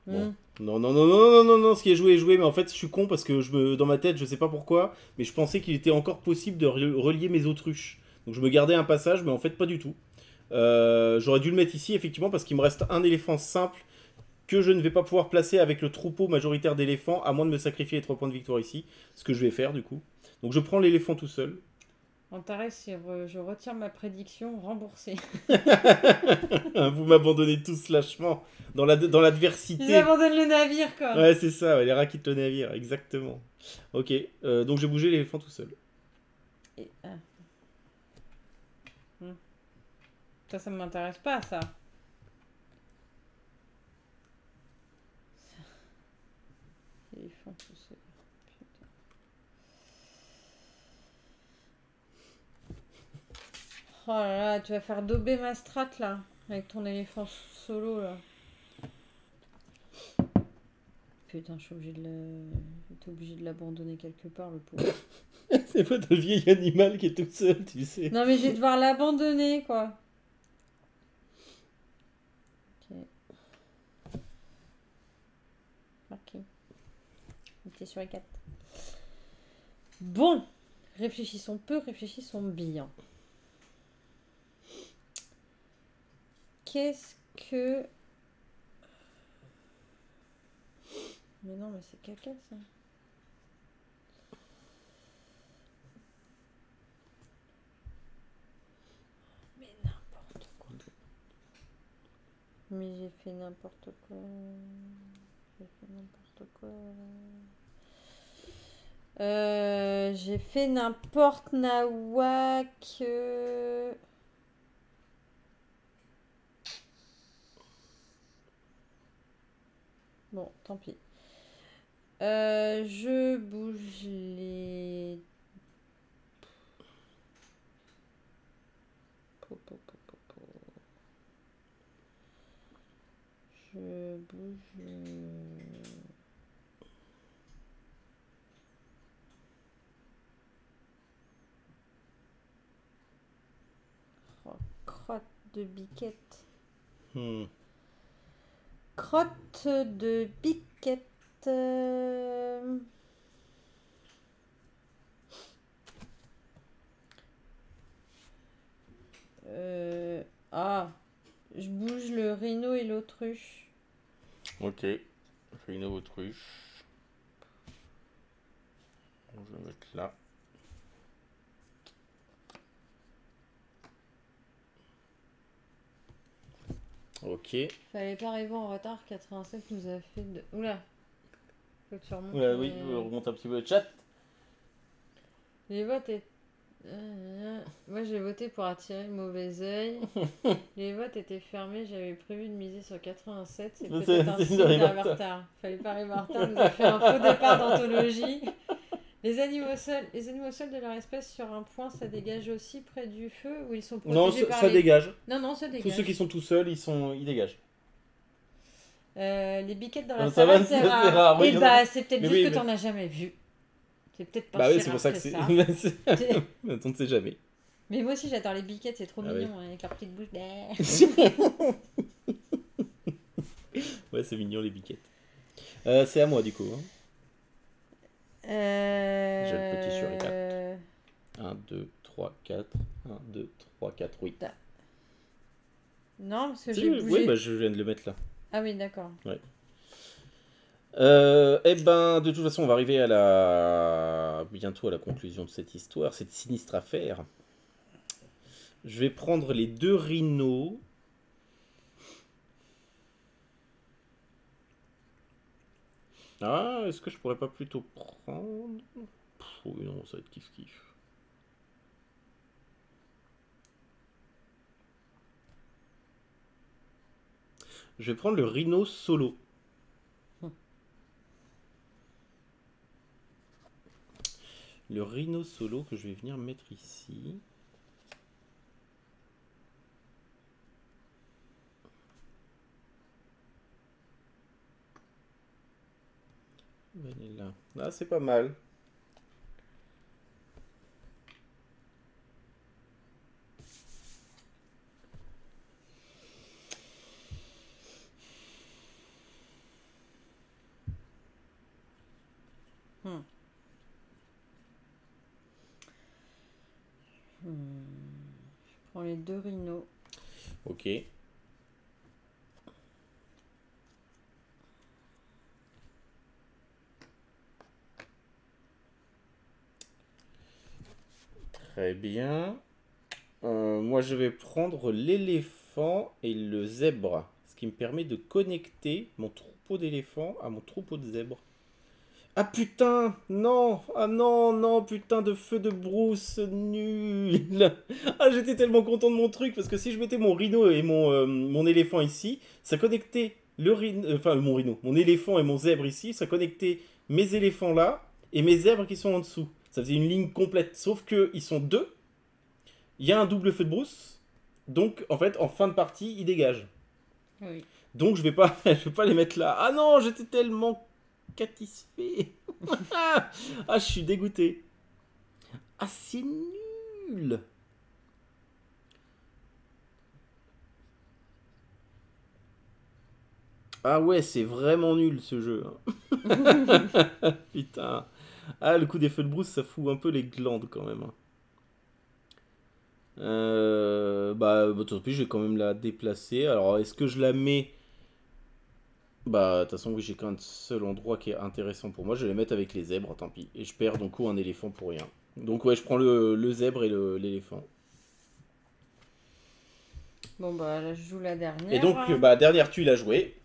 Bon. Non, non, non, non, non, non, non, ce qui est joué est joué, mais en fait, je suis con parce que dans ma tête, je sais pas pourquoi, mais je pensais qu'il était encore possible de relier mes autruches. Donc je me gardais un passage, mais en fait, pas du tout. J'aurais dû le mettre ici, effectivement, parce qu'il me reste un éléphant simple que je ne vais pas pouvoir placer avec le troupeau majoritaire d'éléphants, à moins de me sacrifier les 3 points de victoire ici, ce que je vais faire, du coup. Donc je prends l'éléphant tout seul. Antares, je retire ma prédiction remboursée. Vous m'abandonnez tous lâchement dans l'adversité. Ils abandonnent le navire, quoi. Ouais, c'est ça, ouais, les rats quittent le navire, exactement. Ok, donc j'ai bougé l'éléphant tout seul. Et, Ça ne m'intéresse pas, ça. Éléphant tout seul. Putain. Oh là là, tu vas faire dober ma strat, là. Avec ton éléphant solo, là. Putain, je suis obligée T'es obligé de l'abandonner quelque part, le pauvre. C'est pas un vieil animal qui est tout seul, tu sais. Non, mais je vais devoir l'abandonner, quoi. Ok. Ok. On était sur les 4. Bon. Réfléchissons peu, réfléchissons bien. Qu'est-ce que... Mais non, mais c'est caca, ça. Mais n'importe quoi. Mais j'ai fait n'importe quoi. J'ai fait n'importe quoi. J'ai fait n'importe nawak. Bon, tant pis. Je bouge les... Je bouge... Oh, crotte de biquette. Crotte de biquette. Ah, je bouge le rhino et l'autruche. Ok. Rhino autruche. Je vais mettre là. Ok. Fallait pas arriver en retard, 87 nous a fait de... Oula. Faut que tu remontes. Oula, oui, je remonte un petit peu le chat. Les votes étaient... Moi j'ai voté pour attirer le mauvais oeil. Les votes étaient fermés, j'avais prévu de miser sur 87. C'est peut-être un signe d'arriver en retard. Fallait pas arriver en retard, nous a fait un faux départ d'anthologie. Les animaux seuls de leur espèce sur un point, ça dégage aussi près du feu ou ils sont protégés Non, par ça les... dégage. Non, ça dégage. Tous ceux qui sont tout seuls, ils dégagent. Les biquettes dans la savane, savane, c'est rare. Oui, Et bah, c'est peut-être juste oui, que mais... t'en as jamais vu. C'est peut-être pas bah oui, si c'est rare pour ça que c'est... On ne sait jamais. Mais moi aussi, j'adore les biquettes, c'est trop mignon, oui. avec leur petite bouche. Ouais, c'est mignon les biquettes. C'est à moi du coup. Hein. J'ai le petit sur les 4. 1, 2, 3, 4. 1, 2, 3, 4, oui. Non, parce que j'ai bougé. Oui, bah je viens de le mettre là. Ah oui, d'accord. Ouais. Eh ben, de toute façon, on va arriver bientôt à la conclusion de cette histoire, cette sinistre affaire. Je vais prendre les 2 rhinos. Ah, est-ce que je pourrais pas plutôt prendre... Oui, non, ça va être kiff-kiff. Je vais prendre le rhino solo. Le rhino solo que je vais venir mettre ici. Vanilla. Ah, c'est pas mal. Je prends les 2 rhinos. Ok. Très bien. Moi, je vais prendre l'éléphant et le zèbre. Ce qui me permet de connecter mon troupeau d'éléphants à mon troupeau de zèbres. Ah putain, non, ah non, non, putain de feu de brousse, nul. Ah, j'étais tellement content de mon truc, parce que si je mettais mon rhino et mon éléphant ici, ça connectait mon éléphant et mon zèbre ici, ça connectait mes éléphants là, et mes zèbres qui sont en dessous. Ça faisait une ligne complète, sauf que ils sont 2, il y a un double feu de brousse, donc en fait, en fin de partie, ils dégagent. Oui. Donc je vais pas les mettre là. Ah non, j'étais tellement... satisfait. Ah, je suis dégoûté. Ah, c'est nul. Ah ouais, c'est vraiment nul ce jeu. Putain. Ah, le coup des feux de brousse, ça fout un peu les glandes quand même. Tant pis, je vais quand même la déplacer. Alors, est-ce que je la mets... Bah, de toute façon, oui, j'ai qu'un seul endroit qui est intéressant pour moi. Je vais les mettre avec les zèbres, tant pis. Et je perds donc un éléphant pour rien. Donc, ouais, je prends le zèbre et l'éléphant. Bon, bah, là, je joue la dernière. Et donc, dernière tuile à jouer.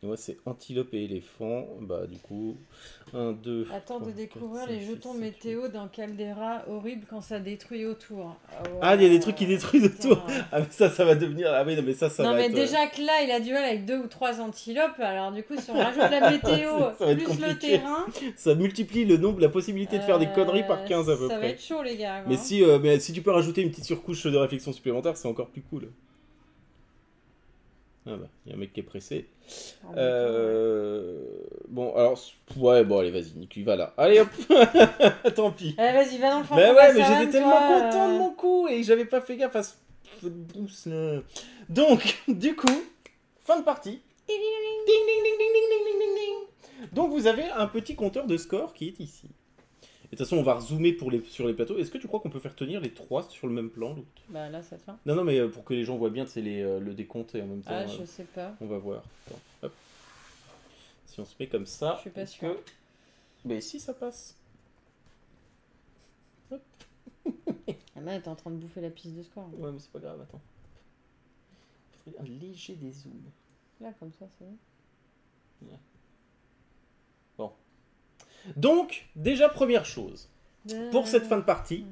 Et moi, c'est antilope et éléphant. Bah, du coup, 1, 2. Attends 3, de découvrir 4, les 5, jetons 6, 7, météo d'un Caldera horrible quand ça détruit autour. Ah, il y a des trucs qui Ouais, détruisent autour. putain. Ah, mais ça va devenir. Ah, oui, non, mais ça Non va mais être. déjà que là il a du mal avec 2 ou 3 antilopes, alors du coup si on rajoute la météo Ça va être plus le compliqué. terrain, Ça multiplie le nombre, la possibilité de faire des conneries par 15 à peu ça va près. être chaud les gars. Mais Hein. si tu peux rajouter une petite surcouche de réflexion supplémentaire, c'est encore plus cool. Ah bah, il y a un mec qui est pressé. En même temps, ouais. Bon, alors, ouais, bon, allez, vas-y, Nick, va là. Allez hop. Tant pis. Allez vas-y va dans le fond. Mais de ouais, la mais savane, j'étais tellement toi, content de mon coup et j'avais pas fait gaffe à ce feu de brousse là. Donc, du coup, fin de partie. Ding, ding, ding, ding, ding, ding, ding, ding, ding. Donc, vous avez un petit compteur de score qui est ici. Et de toute façon, on va rezoomer sur les plateaux. Est-ce que tu crois qu'on peut faire tenir les trois sur le même plan, l'autre? Bah là ça te fait. Non, non, mais pour que les gens voient bien, c'est le décompte et en même temps. Ah je sais pas. On va voir. Attends, hop. Si on se met comme ça. Je suis pas est-ce sûre. que. Mais si ça passe. Hop. La main est en train de bouffer la piste de score. Ouais, mais c'est pas grave, attends. Un léger dézoom. Là comme ça c'est bon. Bon. Donc, déjà, première chose. Pour cette fin de partie,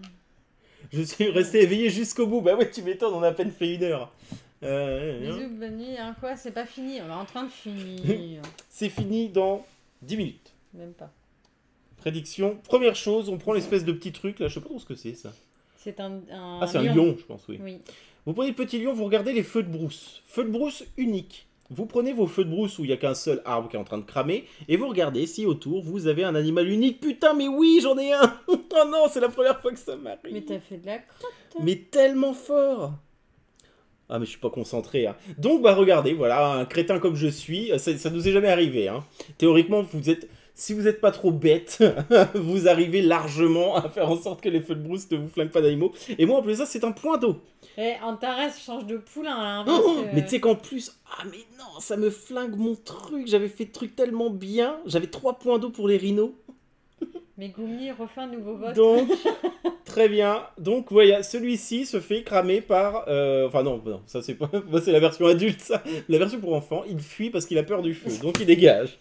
je suis resté éveillé jusqu'au bout. Bah ouais, tu m'étonnes, on a à peine fait 1 heure. Bisous, bonne nuit, hein, quoi, c'est pas fini, on est en train de finir. C'est fini dans 10 minutes. Même pas. Prédiction. Première chose, on prend l'espèce de petit truc, là, je sais pas trop ce que c'est, ça. C'est un Ah, c'est un lion, je pense, oui. Oui. Vous prenez le petit lion, vous regardez les feux de brousse. Feux de brousse uniques. Vous prenez vos feux de brousse où il n'y a qu'un seul arbre qui est en train de cramer, et vous regardez si autour vous avez un animal unique. Putain, mais oui, j'en ai un. Oh non, c'est la première fois que ça m'arrive. Mais t'as fait de la crotte. Mais tellement fort. Ah, mais je suis pas concentré. Hein. Donc, bah regardez, voilà, un crétin comme je suis, ça nous est jamais arrivé. Hein. Théoriquement, si vous n'êtes pas trop bête, vous arrivez largement à faire en sorte que les feux de brousse ne vous flinguent pas d'animaux. Et moi, en plus de ça, c'est un point d'eau. Eh, Antares change de poulain, là. Mais tu sais qu'en plus, ah mais non, ça me flingue mon truc. J'avais fait le truc tellement bien. J'avais 3 points d'eau pour les rhinos. Mais Goumi refait un nouveau vote. Donc, très bien. Donc, voilà, celui-ci se fait cramer par... Enfin non, ça c'est pas... Moi, c'est la version adulte, ça. La version pour enfants, il fuit parce qu'il a peur du feu. Donc, il dégage.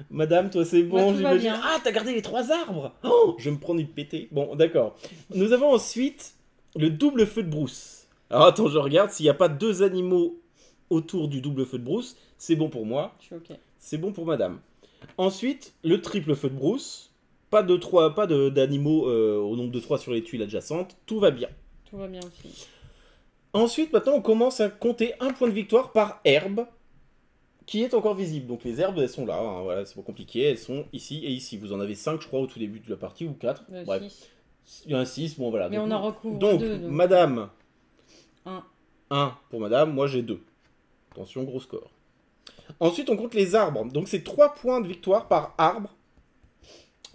Madame, toi c'est bon, Moi, tout va j'imagine. bien. Ah, t'as gardé les 3 arbres. Oh, je vais me prendre une pétée. Bon, d'accord. Nous avons ensuite le double feu de brousse. Alors, attends, je regarde. S'il n'y a pas 2 animaux autour du double feu de brousse, c'est bon pour moi. Je suis ok. C'est bon pour madame. Ensuite, le triple feu de brousse. Pas d'animaux au nombre de 3 sur les tuiles adjacentes. Tout va bien. Tout va bien aussi. Ensuite, maintenant, on commence à compter un point de victoire par herbe qui est encore visible. Donc les herbes, elles sont là. Hein, voilà, c'est pas compliqué. Elles sont ici et ici. Vous en avez 5, je crois, au tout début de la partie, ou 4. Bref, Six. il y en a 6. Bon, voilà. Mais donc, on en recouvre donc, 2. Donc, madame, 1. 1 pour madame. Moi, j'ai 2. Attention, gros score. Ensuite, on compte les arbres. Donc, c'est 3 points de victoire par arbre.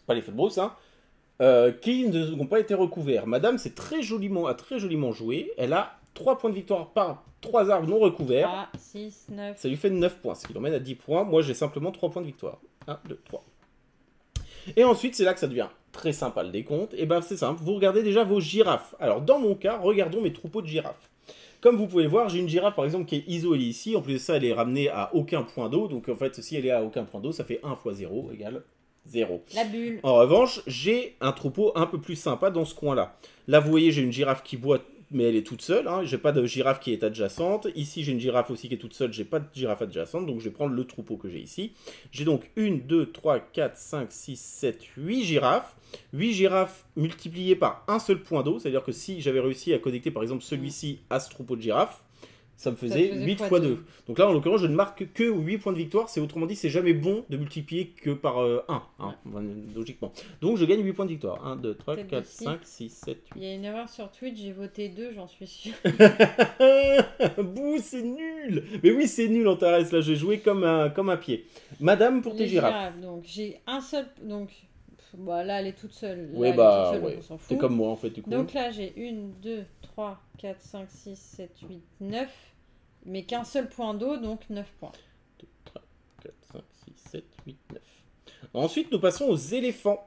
Pas les feux de brousse, hein. Qui n'ont pas été recouverts. Madame a très joliment joué. Elle a 3 points de victoire par 3 arbres non recouverts. 3, 6, 9. Ça lui fait 9 points, ce qui l'emmène à 10 points. Moi, j'ai simplement 3 points de victoire. 1, 2, 3. Et ensuite, c'est là que ça devient très sympa le décompte. Et ben, c'est simple. Vous regardez déjà vos girafes. Alors, dans mon cas, regardons mes troupeaux de girafes. Comme vous pouvez le voir, j'ai une girafe, par exemple, qui est isolée ici. En plus de ça, elle est ramenée à aucun point d'eau. Donc, en fait, si elle est à aucun point d'eau, ça fait 1 fois 0 égale 0. La bulle. En revanche, j'ai un troupeau un peu plus sympa dans ce coin-là. Là, vous voyez, j'ai une girafe qui boit, mais elle est toute seule. Hein. J'ai pas de girafe qui est adjacente. Ici, j'ai une girafe aussi qui est toute seule. J'ai pas de girafe adjacente, donc je vais prendre le troupeau que j'ai ici. J'ai donc 1, 2, 3, 4, 5, 6, 7, 8 girafes. 8 girafes multipliées par un seul point d'eau. C'est-à-dire que si j'avais réussi à connecter, par exemple, celui-ci à ce troupeau de girafes, ça me faisait 8 fois 2. Donc là, en l'occurrence, je ne marque que 8 points de victoire. C'est autrement dit, c'est jamais bon de multiplier que par 1, hein, logiquement. Donc je gagne 8 points de victoire. 1, 2, 3, 4, 5, 6, 7, 8. Il y a une erreur sur Twitch, j'ai voté 2, j'en suis sûr. Bouh, c'est nul. Mais oui, c'est nul, Antares. Là, j'ai joué comme un pied. Madame, pour tes girafes. Donc j'ai un seul... Donc bah, là, elle est toute seule. Là, Oui, bah, ouais. Donc on s'en fout. T'es comme moi, en fait, du coup. Donc là, j'ai 1, 2, 3, 4, 5, 6, 7, 8, 9. Mais qu'un seul point d'eau, donc 9 points. 2, 3, 4, 5, 6, 7, 8, 9. Ensuite, nous passons aux éléphants.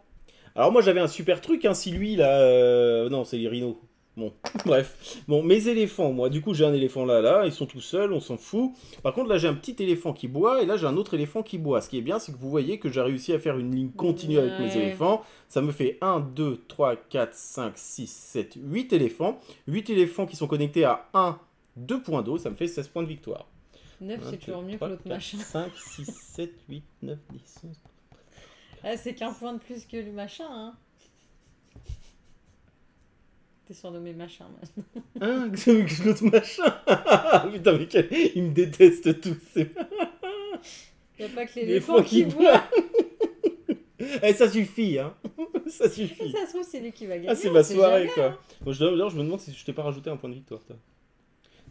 Alors moi, j'avais un super truc, hein, si lui, là... Non, c'est les rhinos. Bon, bref. Bon, mes éléphants, moi, du coup, j'ai un éléphant là, ils sont tout seuls, on s'en fout. Par contre, là, j'ai un petit éléphant qui boit, et là, j'ai un autre éléphant qui boit. Ce qui est bien, c'est que vous voyez que j'ai réussi à faire une ligne continue avec mes Ouais. éléphants. Ça me fait 1, 2, 3, 4, 5, 6, 7, 8 éléphants. 8 éléphants qui sont connectés à 1, 2 points d'eau, ça me fait 16 points de victoire. 9, c'est toujours mieux que l'autre machin. 5, 6, 7, 8, 9, 10, 11. Ah, c'est qu'un point de plus que le machin, hein. T'es surnommé machin, maintenant. Hein, que l'autre machin. Putain, mais ils me détestent tous. Y a pas que Les l'éléphant fois qui qui boit. Eh, ça suffit, hein. Ça suffit. Ça se trouve, c'est lui qui va gagner. Ah, c'est on ma sait soirée, jamais, quoi. hein. Bon, d'ailleurs, je me demande si je t'ai pas rajouté un point de victoire, toi.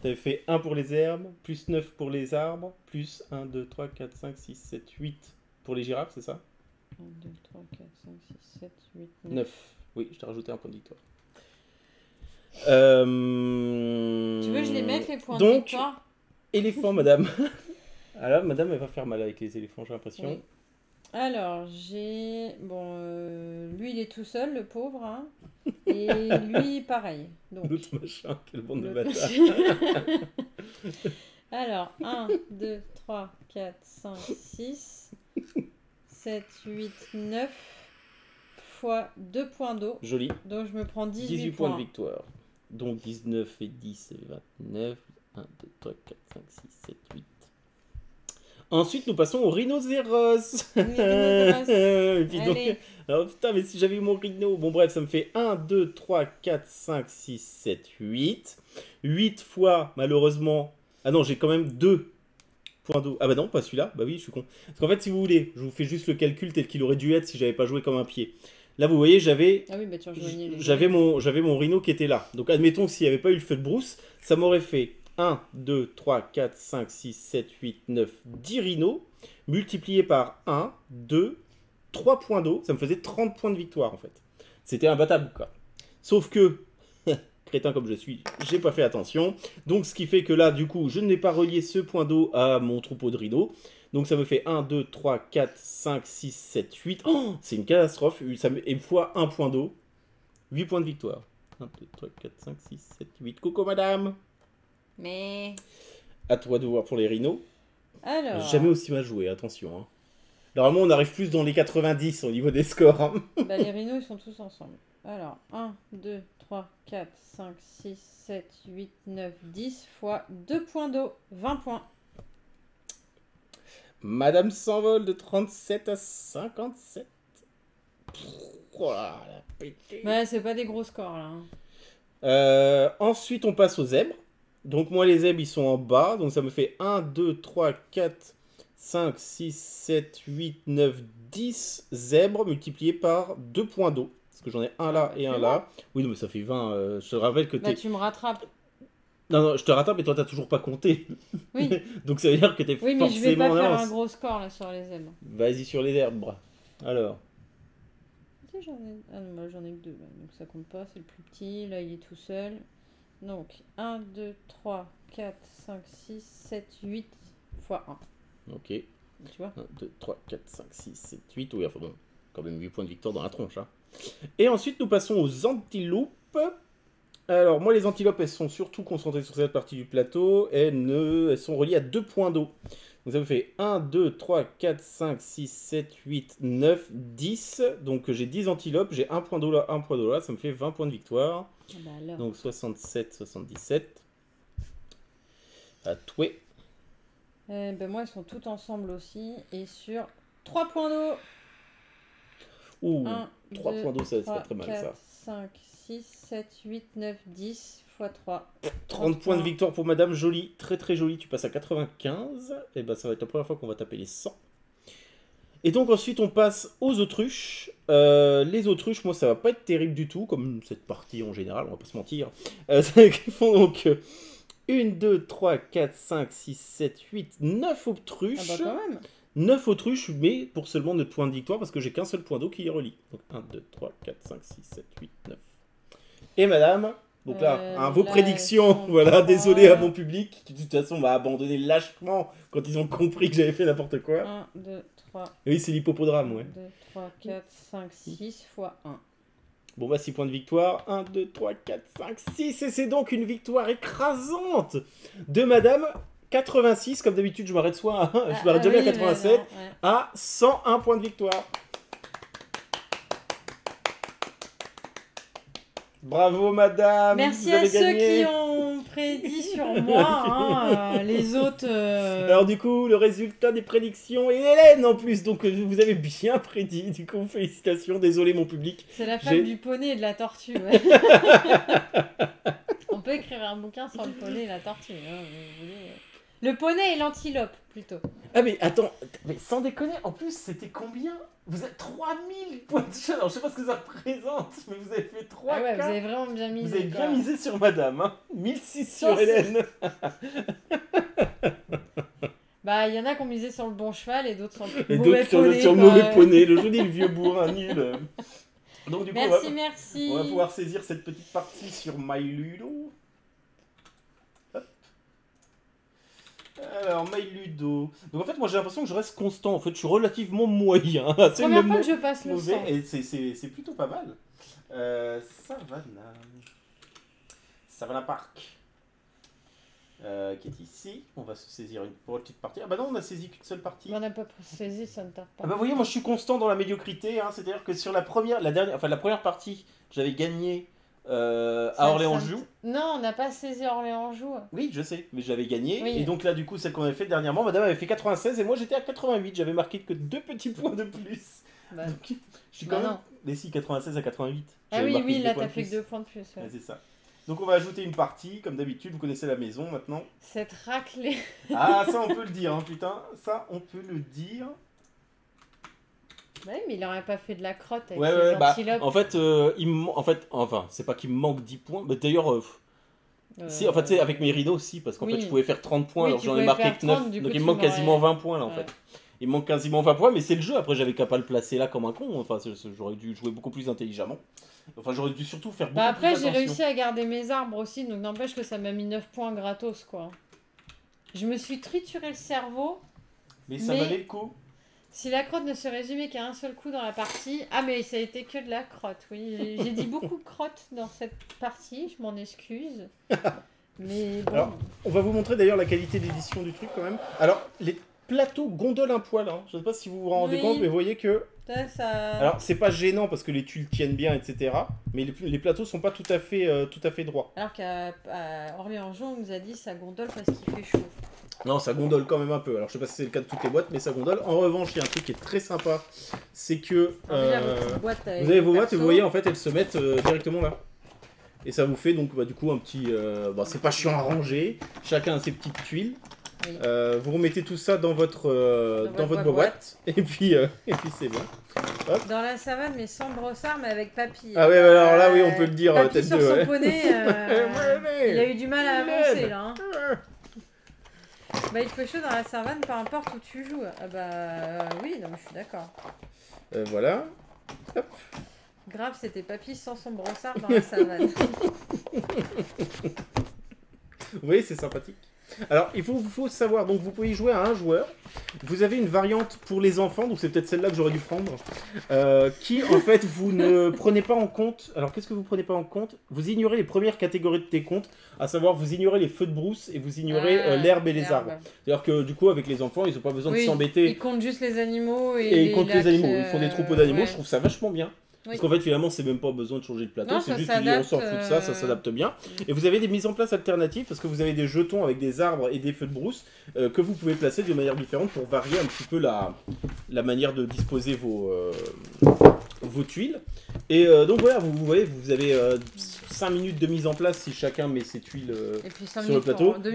T'avais fait 1 pour les herbes, plus 9 pour les arbres, plus 1, 2, 3, 4, 5, 6, 7, 8 pour les girafes, c'est ça? 1, 2, 3, 4, 5, 6, 7, 8, 9. 9. Oui, je t'ai rajouté un point de victoire. Tu veux que je les mette, les points de Donc, victoire? éléphant, madame. Alors, madame, elle va faire mal avec les éléphants, j'ai l'impression. Oui. Alors, j'ai... Bon, lui, il est tout seul, le pauvre, hein. Et lui, pareil. Donc, L'autre machin, quelle bande de l'autre bâtards. Alors, 1, 2, 3, 4, 5, 6, 7, 8, 9 fois 2 points d'eau. Joli. Donc, je me prends 18 points de victoire. Donc 19 et 10, c'est 29. 1, 2, 3, 4, 5, 6, 7, 8. Ensuite, nous passons au rhinocéros. Oui, rhinocéros. Et puis donc, Allez. alors, putain, mais si j'avais eu mon rhino. Bon, bref, ça me fait 1, 2, 3, 4, 5, 6, 7, 8. 8 fois, malheureusement. Ah non, j'ai quand même 2 points d'eau. Ah bah non, pas celui-là. Bah oui, je suis con. Parce qu'en fait, si vous voulez, je vous fais juste le calcul tel qu'il aurait dû être si j'avais pas joué comme un pied. Là, vous voyez, j'avais Ah oui, bah tu rejoignais les j'avais mon rhino qui était là. Donc, admettons que s'il n'y avait pas eu le feu de brousse, ça m'aurait fait 1, 2, 3, 4, 5, 6, 7, 8, 9, 10 rhinos, multiplié par 1, 2, 3 points d'eau. Ça me faisait 30 points de victoire, en fait. C'était imbattable, quoi. Sauf que, crétin comme je suis, j'ai pas fait attention. Donc, ce qui fait que là, du coup, je n'ai pas relié ce point d'eau à mon troupeau de rhinos. Donc ça me fait 1, 2, 3, 4, 5, 6, 7, 8. Oh, c'est une catastrophe. Ça me... Et fois 1 point d'eau. 8 points de victoire. 1, 2, 3, 4, 5, 6, 7, 8. Coucou madame. Mais... À toi de voir pour les rhinos. Alors... Jamais aussi mal joué, attention. Hein. Normalement, on arrive plus dans les 90 au niveau des scores. Hein. Bah, les rhinos, ils sont tous ensemble. Alors, 1, 2, 3, 4, 5, 6, 7, 8, 9, 10 fois 2 points d'eau. 20 points. Madame s'envole de 37 à 57. Oh là, la pété. Ouais, c'est pas des gros scores, là. Hein. Ensuite, on passe aux zèbres. Donc, moi, les zèbres, ils sont en bas. Donc, ça me fait 1, 2, 3, 4, 5, 6, 7, 8, 9, 10 zèbres multipliés par 2 points d'eau. Parce que j'en ai un là et un là. Oui, non, mais ça fait 20. Je te rappelle que Bah, t'es... tu me rattrapes. Non, je te rattrape et toi, t'as toujours pas compté. Oui. Donc, ça veut dire que t'es Oui, mais forcément je vais pas en faire avance. un gros score, là, sur les zèbres. Vas-y sur les herbes. Alors. Tu sais, j'en ai... Ah non, moi, j'en ai que 2, là. Donc, ça compte pas, c'est le plus petit. Là, il est tout seul. Donc, 1, 2, 3, 4, 5, 6, 7, 8 fois 1. Ok. Tu vois 1, 2, 3, 4, 5, 6, 7, 8. Oui, enfin bon, quand même 8 points de victoire dans la tronche. Hein. Et ensuite, nous passons aux antilopes. Alors, moi, les antilopes, elles sont surtout concentrées sur cette partie du plateau. Elles sont reliées à 2 points d'eau. Donc, ça me fait 1, 2, 3, 4, 5, 6, 7, 8, 9, 10. Donc, j'ai 10 antilopes. J'ai 1 point d'eau là, 1 point d'eau là. Ça me fait 20 points de victoire. Ah bah alors. Donc, 67, 77. À toi. Ben moi, elles sont toutes ensemble aussi. Et sur 3 points d'eau. Ouh, 1, 3 2, points d'eau, c'est 3, pas très mal 4, ça. 5, 6, 7, 8, 9, 10 fois 3. 30 points de victoire pour Madame Jolie, très très jolie, tu passes à 95, et ben ça va être la première fois qu'on va taper les 100. Et donc ensuite on passe aux autruches. Les autruches, moi ça va pas être terrible du tout, comme cette partie en général, on va pas se mentir. Ils font donc 1, 2, 3, 4, 5, 6, 7, 8, 9 autruches. Ah bah quand même. 9 autruches, mais pour seulement 9 points de victoire, parce que j'ai qu'un seul point d'eau qui les relie. Donc 1, 2, 3, 4, 5, 6, 7, 8, 9. Et madame, donc là, vos là, prédictions, elles sont voilà, trois. désolé à mon public, qui de toute façon m'a abandonné lâchement quand ils ont compris que j'avais fait n'importe quoi. 1, 2, 3. Et oui, c'est l'hippopodrame, ouais. 2, 3, 4, 5, 6 fois 1. Bon bah 6 points de victoire. 1, 2, 3, 4, 5, 6. Et c'est donc une victoire écrasante de Madame 86. Comme d'habitude, je m'arrête soit à, je m'arrête jamais à 87, à 101 points de victoire. Bravo Madame. Merci à ceux qui ont prédit sur moi, les autres... Alors du coup, le résultat des prédictions est Hélène en plus, donc vous avez bien prédit, du coup félicitations, désolé mon public. C'est la femme du poney et de la tortue, ouais. On peut écrire un bouquin sur le poney et la tortue, hein, vous voulez... Le poney et l'antilope, plutôt. Ah mais attends, mais sans déconner, en plus c'était combien? Vous avez 3000 points de chance. Alors je sais pas ce que ça représente, mais vous avez fait 3 Ah ouais, vous avez vraiment bien misé. Vous avez bien misé sur Madame, hein. 1006 sur Hélène. Bah, il y en a qui ont misé sur le bon cheval et d'autres sur le et mauvais poney. Et d'autres sur le mauvais poney, le joli vieux bourrin nul. Donc du coup, merci. On va pouvoir saisir cette petite partie sur My Ludo. Alors, My Ludo. Donc en fait, moi j'ai l'impression que je reste constant. En fait, je suis relativement moyen. C'est la première fois que je passe le sang. Et c'est plutôt pas mal. Savannah Park. Qui est ici. On va se saisir une petite partie. Ah bah non, on a saisi qu'une seule partie. On n'a pas saisi, ça ne tarde pas. Ah bah vous voyez, moi je suis constant dans la médiocrité. Hein. C'est-à-dire que sur la première partie, j'avais gagné à Orléans-Joux. Non, on n'a pas saisi Orléans-Joux. Oui, je sais, mais j'avais gagné. Oui. Et donc là, du coup, celle qu'on avait fait dernièrement, Madame avait fait 96 et moi j'étais à 88. J'avais marqué que 2 petits points de plus. Bah, donc, je suis quand même. Mais si, 96 à 88. Ah oui, là t'as fait que 2 points de plus. Ouais. Ouais, c'est ça. Donc on va ajouter une partie, comme d'habitude, vous connaissez la maison maintenant. Cette raclée. Ah, ça on peut le dire, hein, putain. Ça on peut le dire. Ouais, mais il aurait pas fait de la crotte avec ses antilopes. En fait, c'est pas qu'il me manque 10 points. Mais d'ailleurs, si, en fait, c'est avec mes rideaux aussi, parce qu'en fait, je pouvais faire 30 points, alors j'en ai marqué que 9. Donc il me manque quasiment 20 points là en fait. Il me manque quasiment 20 points, mais c'est le jeu. Après, j'avais qu'à pas le placer là comme un con. Enfin, j'aurais dû jouer beaucoup plus intelligemment. Enfin, j'aurais dû surtout faire beaucoup plus après, attention. j'ai réussi à garder mes arbres aussi, donc n'empêche que ça m'a mis 9 points gratos, quoi. Je me suis trituré le cerveau. Mais ça valait le coup. Si la crotte ne se résumait qu'à un seul coup dans la partie... Ah, mais ça a été que de la crotte, oui. J'ai dit beaucoup de crotte dans cette partie, je m'en excuse. Mais bon... Alors, on va vous montrer d'ailleurs la qualité d'édition du truc quand même. Alors, les plateaux gondolent un poil, hein. Je sais pas si vous vous rendez compte, mais vous voyez que... Ça... Alors, c'est pas gênant parce que les tuiles tiennent bien, etc. Mais les plateaux sont pas tout à fait droits. Alors qu'à Orléans-Joux, on nous a dit ça gondole parce qu'il fait chaud. Non, ça gondole quand même un peu. Alors, je sais pas si c'est le cas de toutes les boîtes, mais ça gondole. En revanche, il y a un truc qui est très sympa. C'est que... vous avez vos boîtes et vous voyez, en fait, elles se mettent directement là. Et ça vous fait donc, du coup, un petit... c'est pas chiant à ranger. Chacun a ses petites tuiles. Oui. Vous remettez tout ça dans votre boîte. Et puis c'est bon. Hop. Dans la savane, mais sans brossard, mais avec papy. Ah ouais, alors là, oui, on peut le dire. Papy sur son poney, il a eu du mal à avancer, là. Hein. Bah, il fait chaud dans la savane, peu importe où tu joues. Ah bah oui, non, mais je suis d'accord. Voilà. Hop. Grave, c'était papy sans son brossard dans la savane. Vous voyez, c'est sympathique. Alors, il faut savoir, donc vous pouvez y jouer à un joueur. Vous avez une variante pour les enfants, donc c'est peut-être celle-là que j'aurais dû prendre, qui, en fait, vous ne prenez pas en compte. Alors, qu'est-ce que vous prenez pas en compte? Vous ignorez les premières catégories de tes comptes, à savoir, vous ignorez les feux de brousse et vous ignorez l'herbe et les arbres. C'est-à-dire que, du coup, avec les enfants, ils n'ont pas besoin de s'embêter. Ils comptent juste les animaux et ils comptent les animaux. Ils font des troupeaux d'animaux, je trouve ça vachement bien. Oui. Parce qu'en fait, finalement, c'est même pas besoin de changer de plateau, c'est juste qu'on s'en fout de ça, ça s'adapte bien. Et vous avez des mises en place alternatives, parce que vous avez des jetons avec des arbres et des feux de brousse que vous pouvez placer de manière différente pour varier un petit peu la manière de disposer vos tuiles. Et donc voilà, vous voyez, vous avez 5 minutes de mise en place si chacun met ses tuiles sur le plateau. 2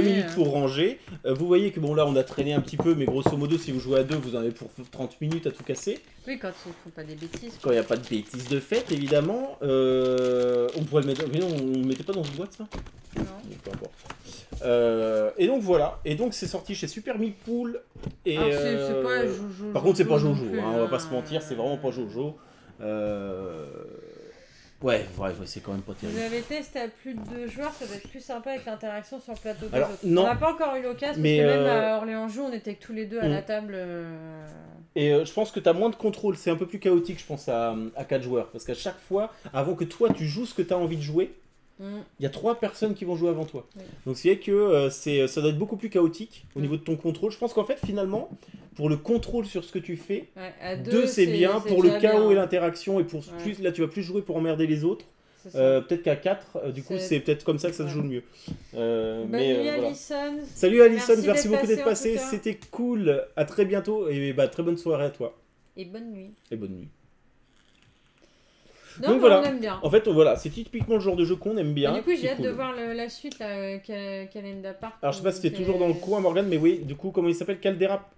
minutes pour ranger. Vous voyez que bon là on a traîné un petit peu, mais grosso modo si vous jouez à 2, vous en avez pour 30 minutes à tout casser. Oui, quand ils ne font pas des bêtises. Quand il n'y a pas de bêtises de fait, évidemment. On pourrait le mettre... Mais non, on ne le mettait pas dans une boîte, ça? Non. Peu importe. Et donc voilà. Et donc c'est sorti chez Super Meeple. Et c'est pas Jojo. Par contre, c'est pas Jojo, hein, on va pas se mentir, c'est vraiment pas Jojo. Ouais, c'est quand même pas terrible. Vous avez testé à plus de 2 joueurs, ça doit être plus sympa avec l'interaction sur le plateau des Alors, autres. non. On n'a pas encore eu l'occasion, parce que même à Orléans-Joux, on était tous les deux à la table. Et je pense que tu as moins de contrôle, c'est un peu plus chaotique, je pense, à 4 joueurs. Parce qu'à chaque fois, avant que toi tu joues ce que tu as envie de jouer, il y a 3 personnes qui vont jouer avant toi. Oui. Donc c'est vrai que ça doit être beaucoup plus chaotique au niveau de ton contrôle. Je pense qu'en fait, finalement, pour le contrôle sur ce que tu fais, Ouais, à 2 c'est bien, c'est pour le déjà chaos bien. et l'interaction, et pour Ouais. plus, là tu vas plus jouer pour emmerder les autres. C'est ça. Peut-être qu'à 4, du coup, C'est- c'est peut-être comme ça que ça se Ouais. joue le mieux. Bonne Mais nuit, voilà. Alison. Salut Alison, Merci merci d'être beaucoup d'être passé, en passé, tout cas. c'était cool. À très bientôt et bah, très bonne soirée à toi. Et bonne nuit. Et bonne nuit. Non, Donc mais voilà. on aime bien. En fait, voilà, c'est typiquement le genre de jeu qu'on aime bien. Mais du coup, qui j'ai est hâte de cool. voir la suite, là, Calenda Park. Alors, je sais pas si t'es toujours dans le coin, Morgane, mais oui, du coup, comment il s'appelle? Caldera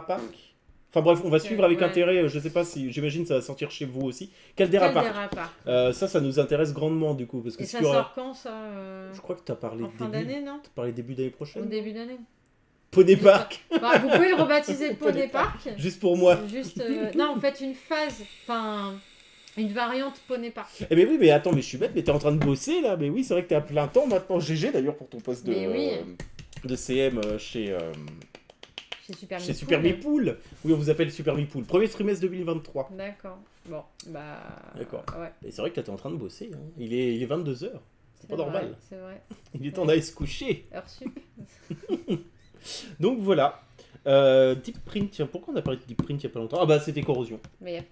Park? Enfin bref, on va suivre avec Ouais. intérêt, je sais pas si, j'imagine ça va sortir chez vous aussi. Caldera Park. Park. Ça nous intéresse grandement du coup, parce que Et si ça tu aurais- sort quand, ça Je crois que t'as parlé En fin début... d'année, non T'as parlé début d'année Au prochaine. début d'année. Poney Park, Bah, vous pouvez le rebaptiser Poney Poney Park. juste pour moi. Juste. Non, en fait, une phase. Enfin. Une variante Poney Park. Eh ben oui, mais attends, mais je suis bête, mais t'es en train de bosser là, mais oui, c'est vrai que t'es à plein temps maintenant. GG d'ailleurs pour ton poste Mais oui. de CM chez Chez Super Meeple. Oui, on vous appelle Super Meeple. Premier trimestre 2023. D'accord. Bon, bah. D'accord. Ouais. Et c'est vrai que là, t'es en train de bosser. Hein. Il est 22h. C'est pas normal. vrai, c'est vrai. Il est temps d'aller se coucher. Heure sup. Donc voilà. Deep Print, tiens, pourquoi on a parlé de Deep Print il y a pas longtemps? Ah bah c'était Corrosion. Mais yep.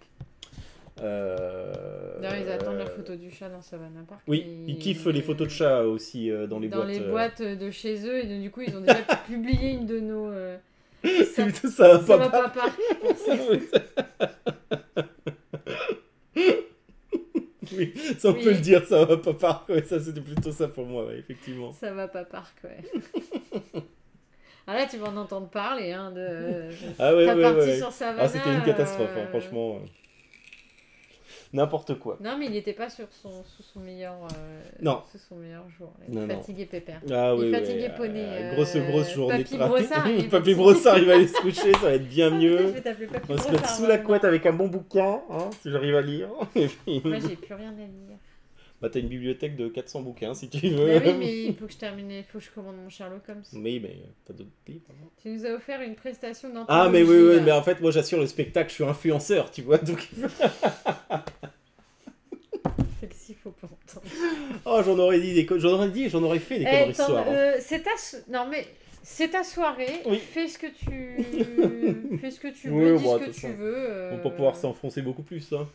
Euh... D'ailleurs, ils attendent la photo du chat dans Savannah Park. Oui, ils kiffent les photos de chats aussi dans les boîtes. Dans les boîtes de chez eux, et donc, du coup, ils ont déjà publié une de nos. Ça, ça ça va va pas parler pour ça. Oui, ça on Oui. peut le dire, ça va pas par. Ouais, ça c'était plutôt ça pour moi, ouais, effectivement. Ça va pas parc, ouais. Ah là, tu vas en entendre parler, hein, de Ah ouais, ta ouais, partie ouais. sur Savannah. Ah, c'était une catastrophe, hein, franchement. N'importe quoi. Non, mais il était pas sous son meilleur. Non. Sous son meilleur jour. Non, non. Fatigué pépère. Ah oui, Il ouais, fatiguait Poney. grosse journée Papy de travail. Brossard, il est Papy fatigué. Brossard, il va aller se coucher, ça va être bien Je mieux. vais t'appeler Papy On va se Brossard, mettre sous la vraiment. couette avec un bon bouquin, hein, si j'arrive à lire. Et puis... Moi, j'ai plus rien à lire. Bah, t'as une bibliothèque de 400 bouquins si tu Bah veux. oui, mais il faut que je termine, il faut que je commande mon Sherlock Holmes. Oui, mais t'as d'autres livres. Hein. Tu nous as offert une prestation d'anthologie. Ah, mais oui, là. mais en fait, moi j'assure le spectacle, je suis influenceur, tu vois. Donc... C'est que s'il faut pas entendre. Oh, j'en aurais dit, j'en aurais fait des conneries ce soir. Hein. Non mais c'est ta soirée. Oui. Fais ce que tu fais ce que tu Oui, veux, bon, dis ce que attention. tu veux. On va pas pouvoir s'enfoncer beaucoup plus. Hein.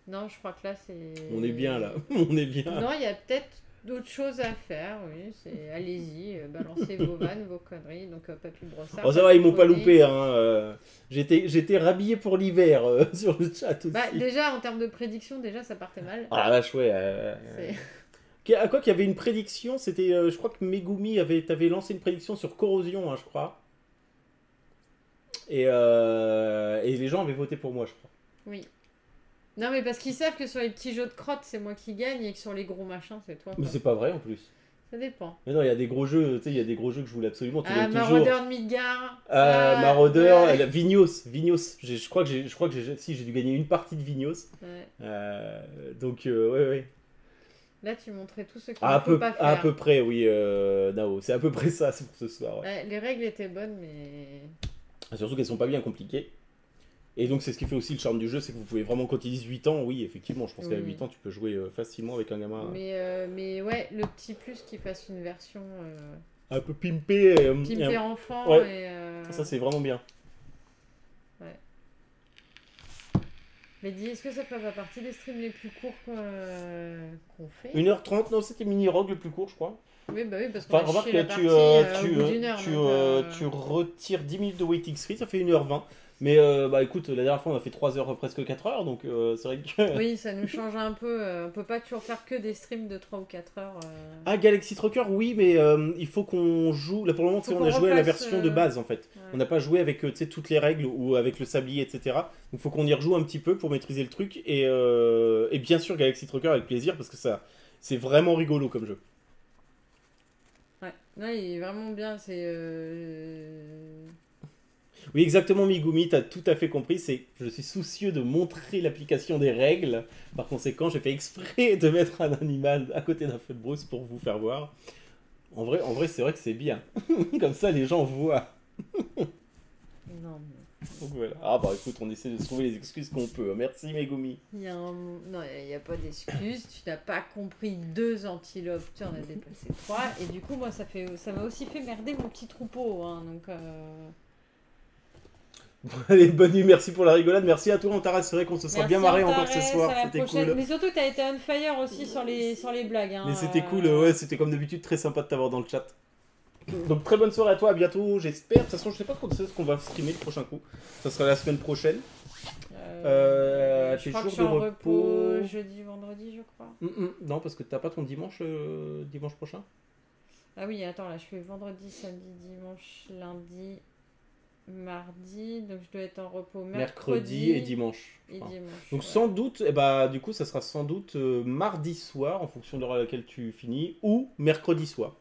Non, je crois que là c'est. On est bien là, on est bien. Non, il y a peut-être d'autres choses à faire. Oui, c'est allez-y, balancez vos vannes, vos conneries. Donc Papy Brossard. Oh, ça va, ils m'ont pas Poney. loupé. Hein. J'étais rhabillé pour l'hiver sur le chat aussi. Bah déjà en termes de prédiction, déjà ça partait mal. Ah la vache, ouais. C'est- À quoi qu'il y avait une prédiction, c'était, je crois que Megumi t'avait lancé une prédiction sur Corrosion, hein, je crois. Et les gens avaient voté pour moi, je crois. Oui. Non mais parce qu'ils savent que sur les petits jeux de crottes, c'est moi qui gagne et que sur les gros machins, c'est toi. Mais quoi. c'est pas vrai en plus. Ça dépend. Mais non, il y a des gros jeux, tu sais, il y a des gros jeux que je voulais absolument. Tu Ah, gagnes toujours. Marauder de Midgard. Marauder, Ouais. Vignos. Je crois que j'ai dû gagner une partie de Vignos. Ouais. Donc, ouais. Là, tu montrais tout ce qu'il À ne faut pas faire. à peu près, oui, Nao. C'est à peu près ça, c'est pour ce soir. Ouais. Ouais, les règles étaient bonnes, mais... Surtout qu'elles sont pas bien compliquées. Et donc, c'est ce qui fait aussi le charme du jeu, c'est que vous pouvez vraiment, quand ils disent 8 ans, oui, effectivement, je pense qu'à Oui. 8 ans, tu peux jouer facilement avec un gamin Mais ouais, le petit plus qu'il fasse une version un peu pimpé. pimpé enfant. Ouais. Et, Ça, c'est vraiment bien. Mais dis, est-ce que ça fait pas partie des streams les plus courts qu'on fait 1h30, non, c'était mini-rogue le plus court, je crois. Oui, bah oui, parce qu'on Enfin, a remarque chié la que partie au bout d'une heure. tu retires 10 minutes de waiting screen, ça fait 1h20. Mais bah écoute, la dernière fois on a fait 3 heures, presque 4 heures, donc c'est vrai que... Oui, ça nous change un peu. On peut pas toujours faire que des streams de 3 ou 4 heures. Ah, Galaxy Trucker, oui, mais il faut qu'on joue... Là pour le moment, tu sais, Faut on a qu'on joué à la refasse, version de base en fait. Ouais. On n'a pas joué avec tu sais, toutes les règles ou avec le sablier, etc. Donc il faut qu'on y rejoue un petit peu pour maîtriser le truc. Et bien sûr, Galaxy Trucker avec plaisir, parce que ça, c'est vraiment rigolo comme jeu. Ouais, non, il est vraiment bien. C'est. Oui, exactement, Migumi, t'as tout à fait compris. Je suis soucieux de montrer l'application des règles. Par conséquent, j'ai fait exprès de mettre un animal à côté d'un feu de brousse pour vous faire voir. En vrai c'est vrai que c'est bien. Comme ça, les gens voient. Non, Donc voilà. Ah bah écoute, on essaie de trouver les excuses qu'on peut. Merci Megumi. non, il n'y a pas d'excuse. Tu n'as pas compris 2 antilopes, tu en as dépassé 3. Et du coup, moi, ça m'a aussi fait merder mon petit troupeau. Hein, donc, Allez, bonne nuit, merci pour la rigolade. Merci à toi Antares, c'est vrai qu'on se sera bien marré encore ce soir. C'était cool. Mais surtout, tu as été on fire aussi sur les blagues. Hein, Mais c'était cool, ouais, c'était comme d'habitude très sympa de t'avoir dans le chat. Donc très bonne soirée à toi, à bientôt, j'espère. De toute façon, je sais pas quand c'est ce qu'on va streamer le prochain coup. Ça sera la semaine prochaine. Je crois que je suis en repos jeudi, vendredi, je crois. Non, parce que t'as pas ton dimanche dimanche prochain. Ah oui, attends, là, je fais vendredi, samedi, dimanche, lundi, mardi. Donc, je dois être en repos mercredi et dimanche. Donc, sans doute, du coup, ça sera sans doute mardi soir, en fonction de l'heure à laquelle tu finis, ou mercredi soir.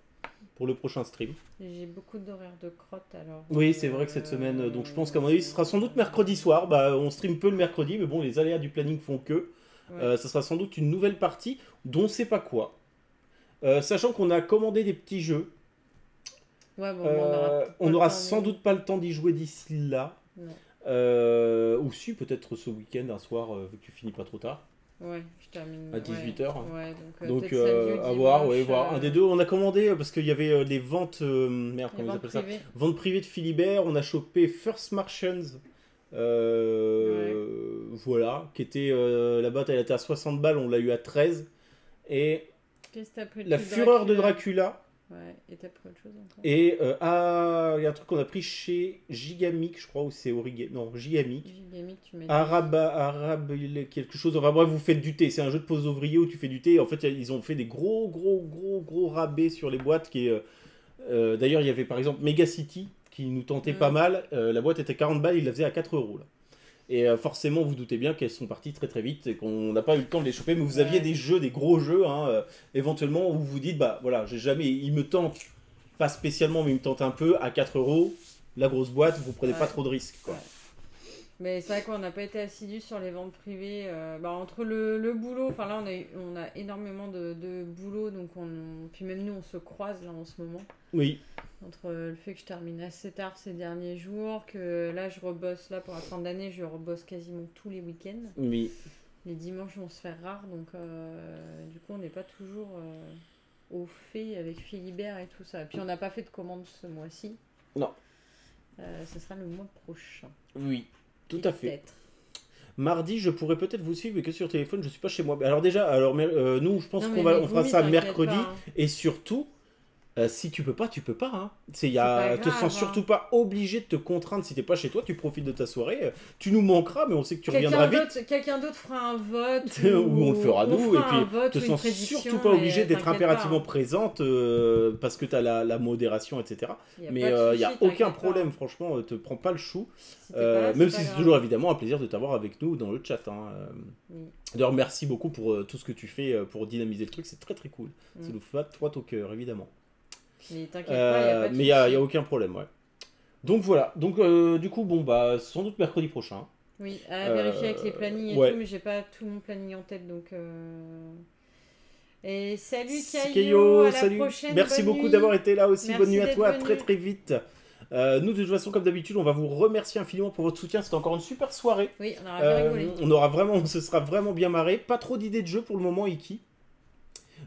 Pour le prochain stream. J'ai beaucoup d'horaires de crotte alors. Oui, c'est vrai que cette semaine, donc je pense qu'à mon avis, ce sera sans doute mercredi soir. Bah, on stream peu le mercredi, mais bon, les aléas du planning font que. Ouais. Ça sera sans doute une nouvelle partie dont on sait pas quoi. Sachant qu'on a commandé des petits jeux. Ouais, bon, on n'aura sans doute pas le temps d'y jouer d'ici là. Ou si, peut-être ce week-end, un soir, vu que tu finis pas trop tard. Ouais, je termine à 18h. Ouais, donc à voir, un des deux. On a commandé parce qu'il y avait les ventes, comment ils appellent ça ? Ventes privées de Philibert. On a chopé First Martians, voilà, qui était là-bas, elle était à 60 balles, on l'a eu à 13. Et La Fureur de Dracula. Ouais, et t'as pris autre chose encore. Et il y a un truc qu'on a pris chez Gigamic, je crois, ou c'est Origami. Non, Gigamic. Gigamic, tu m'as dit. Arabe, quelque chose. Enfin bref, vous faites du thé. C'est un jeu de pose ouvrier où tu fais du thé. En fait, ils ont fait des gros rabais sur les boîtes. D'ailleurs, il y avait par exemple Mega City qui nous tentait pas mal. La boîte était 40 balles, il la faisait à 4 euros là. Et forcément, vous doutez bien qu'elles sont parties très très vite et qu'on n'a pas eu le temps de les choper. Mais vous aviez des gros jeux, hein, éventuellement, où vous vous dites, bah voilà, il me tente, pas spécialement, mais il me tente un peu, à 4 euros, la grosse boîte, vous prenez pas trop de risques, quoi. Mais c'est vrai qu'on n'a pas été assidus sur les ventes privées. Entre le boulot, enfin là on a énormément de boulot, donc puis même nous on se croise là en ce moment. Oui. Entre le fait que je termine assez tard ces derniers jours, que là je rebosse, là pour la fin d'année je rebosse quasiment tous les week-ends. Oui. Les dimanches vont se faire rares, donc du coup on n'est pas toujours au fait avec Philibert et tout ça. Et puis on n'a pas fait de commande ce mois-ci. Non. Ce sera le mois prochain. Oui. Tout à fait. Mardi, je pourrais peut-être vous suivre, mais que sur téléphone, je suis pas chez moi. Alors déjà, nous, je pense qu'on fera ça mercredi. Pas, hein. Et surtout, si tu peux pas, tu peux pas. Hein. Te sens surtout pas obligé de te contraindre. Si t'es pas chez toi, tu profites de ta soirée. Tu nous manqueras, mais on sait que tu reviendras vite. Quelqu'un d'autre fera un vote. ou on le fera nous. Et puis, te sens surtout pas obligé d'être impérativement présente parce que tu as la modération, etc. Mais il n'y a aucun problème, franchement. Te prends pas le chou. Même si c'est toujours évidemment un plaisir de t'avoir avec nous dans le chat. Hein. D'ailleurs, merci beaucoup pour tout ce que tu fais pour dynamiser le truc. C'est très très cool. Ça nous fait droit au cœur, évidemment. Mais t'inquiète pas, il n'y a aucun problème, ouais. Donc voilà, du coup, sans doute mercredi prochain. Oui, à vérifier avec les plannings et tout, mais j'ai pas tout mon planning en tête, donc... Et salut Caillot, à la prochaine. Merci beaucoup d'avoir été là aussi, bonne nuit à toi, à très très vite. Nous, de toute façon, comme d'habitude, on va vous remercier infiniment pour votre soutien. C'était encore une super soirée. Oui, on aura bien rigolé. On se sera vraiment bien marré. Pas trop d'idées de jeu pour le moment, Iki.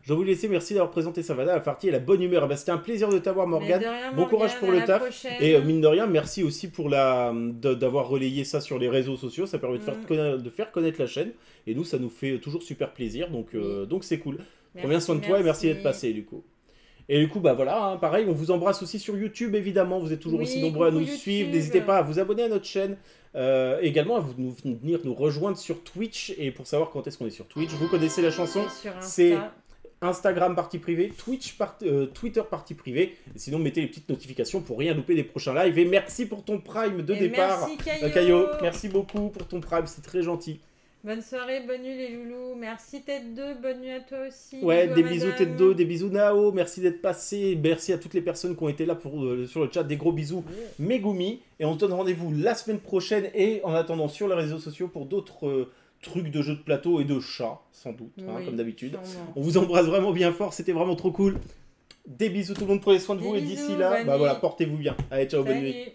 Je vais vous laisser, merci d'avoir présenté Savannah, la partie et la bonne humeur. C'était un plaisir de t'avoir, Morgane. Bon courage pour le taf. Et mine de rien, merci aussi pour d'avoir relayé ça sur les réseaux sociaux. Ça permet de faire connaître la chaîne. Et nous, ça nous fait toujours super plaisir. Donc c'est cool. Prends bien soin de toi et merci d'être passé, du coup. Et du coup, voilà, hein, pareil, on vous embrasse aussi sur YouTube, évidemment. Vous êtes toujours aussi nombreux à nous suivre. N'hésitez pas à vous abonner à notre chaîne. Également, à venir nous rejoindre sur Twitch. Et pour savoir quand est-ce qu'on est sur Twitch, vous connaissez la chanson. C'est Instagram partie privée, Twitter partie privée. Et sinon, mettez les petites notifications pour rien louper des prochains lives. Et merci pour ton Prime de départ. Merci Caillot. Merci beaucoup pour ton Prime, c'est très gentil. Bonne soirée, bonne nuit les loulous. Merci Tête 2, bonne nuit à toi aussi. Ouais, des bisous Tête 2, des bisous Nao. Merci d'être passé. Merci à toutes les personnes qui ont été là sur le chat. Des gros bisous, Megumi. Et on se donne rendez-vous la semaine prochaine. Et en attendant, sur les réseaux sociaux pour d'autres trucs de jeux de plateau et de chats, sans doute, comme d'habitude. On vous embrasse vraiment bien fort. C'était vraiment trop cool. Des bisous tout le monde, prenez soin de Des vous et bisous, d'ici là, bonne bah voilà, nuit. portez-vous bien. Allez, ciao, bonne nuit. Salut.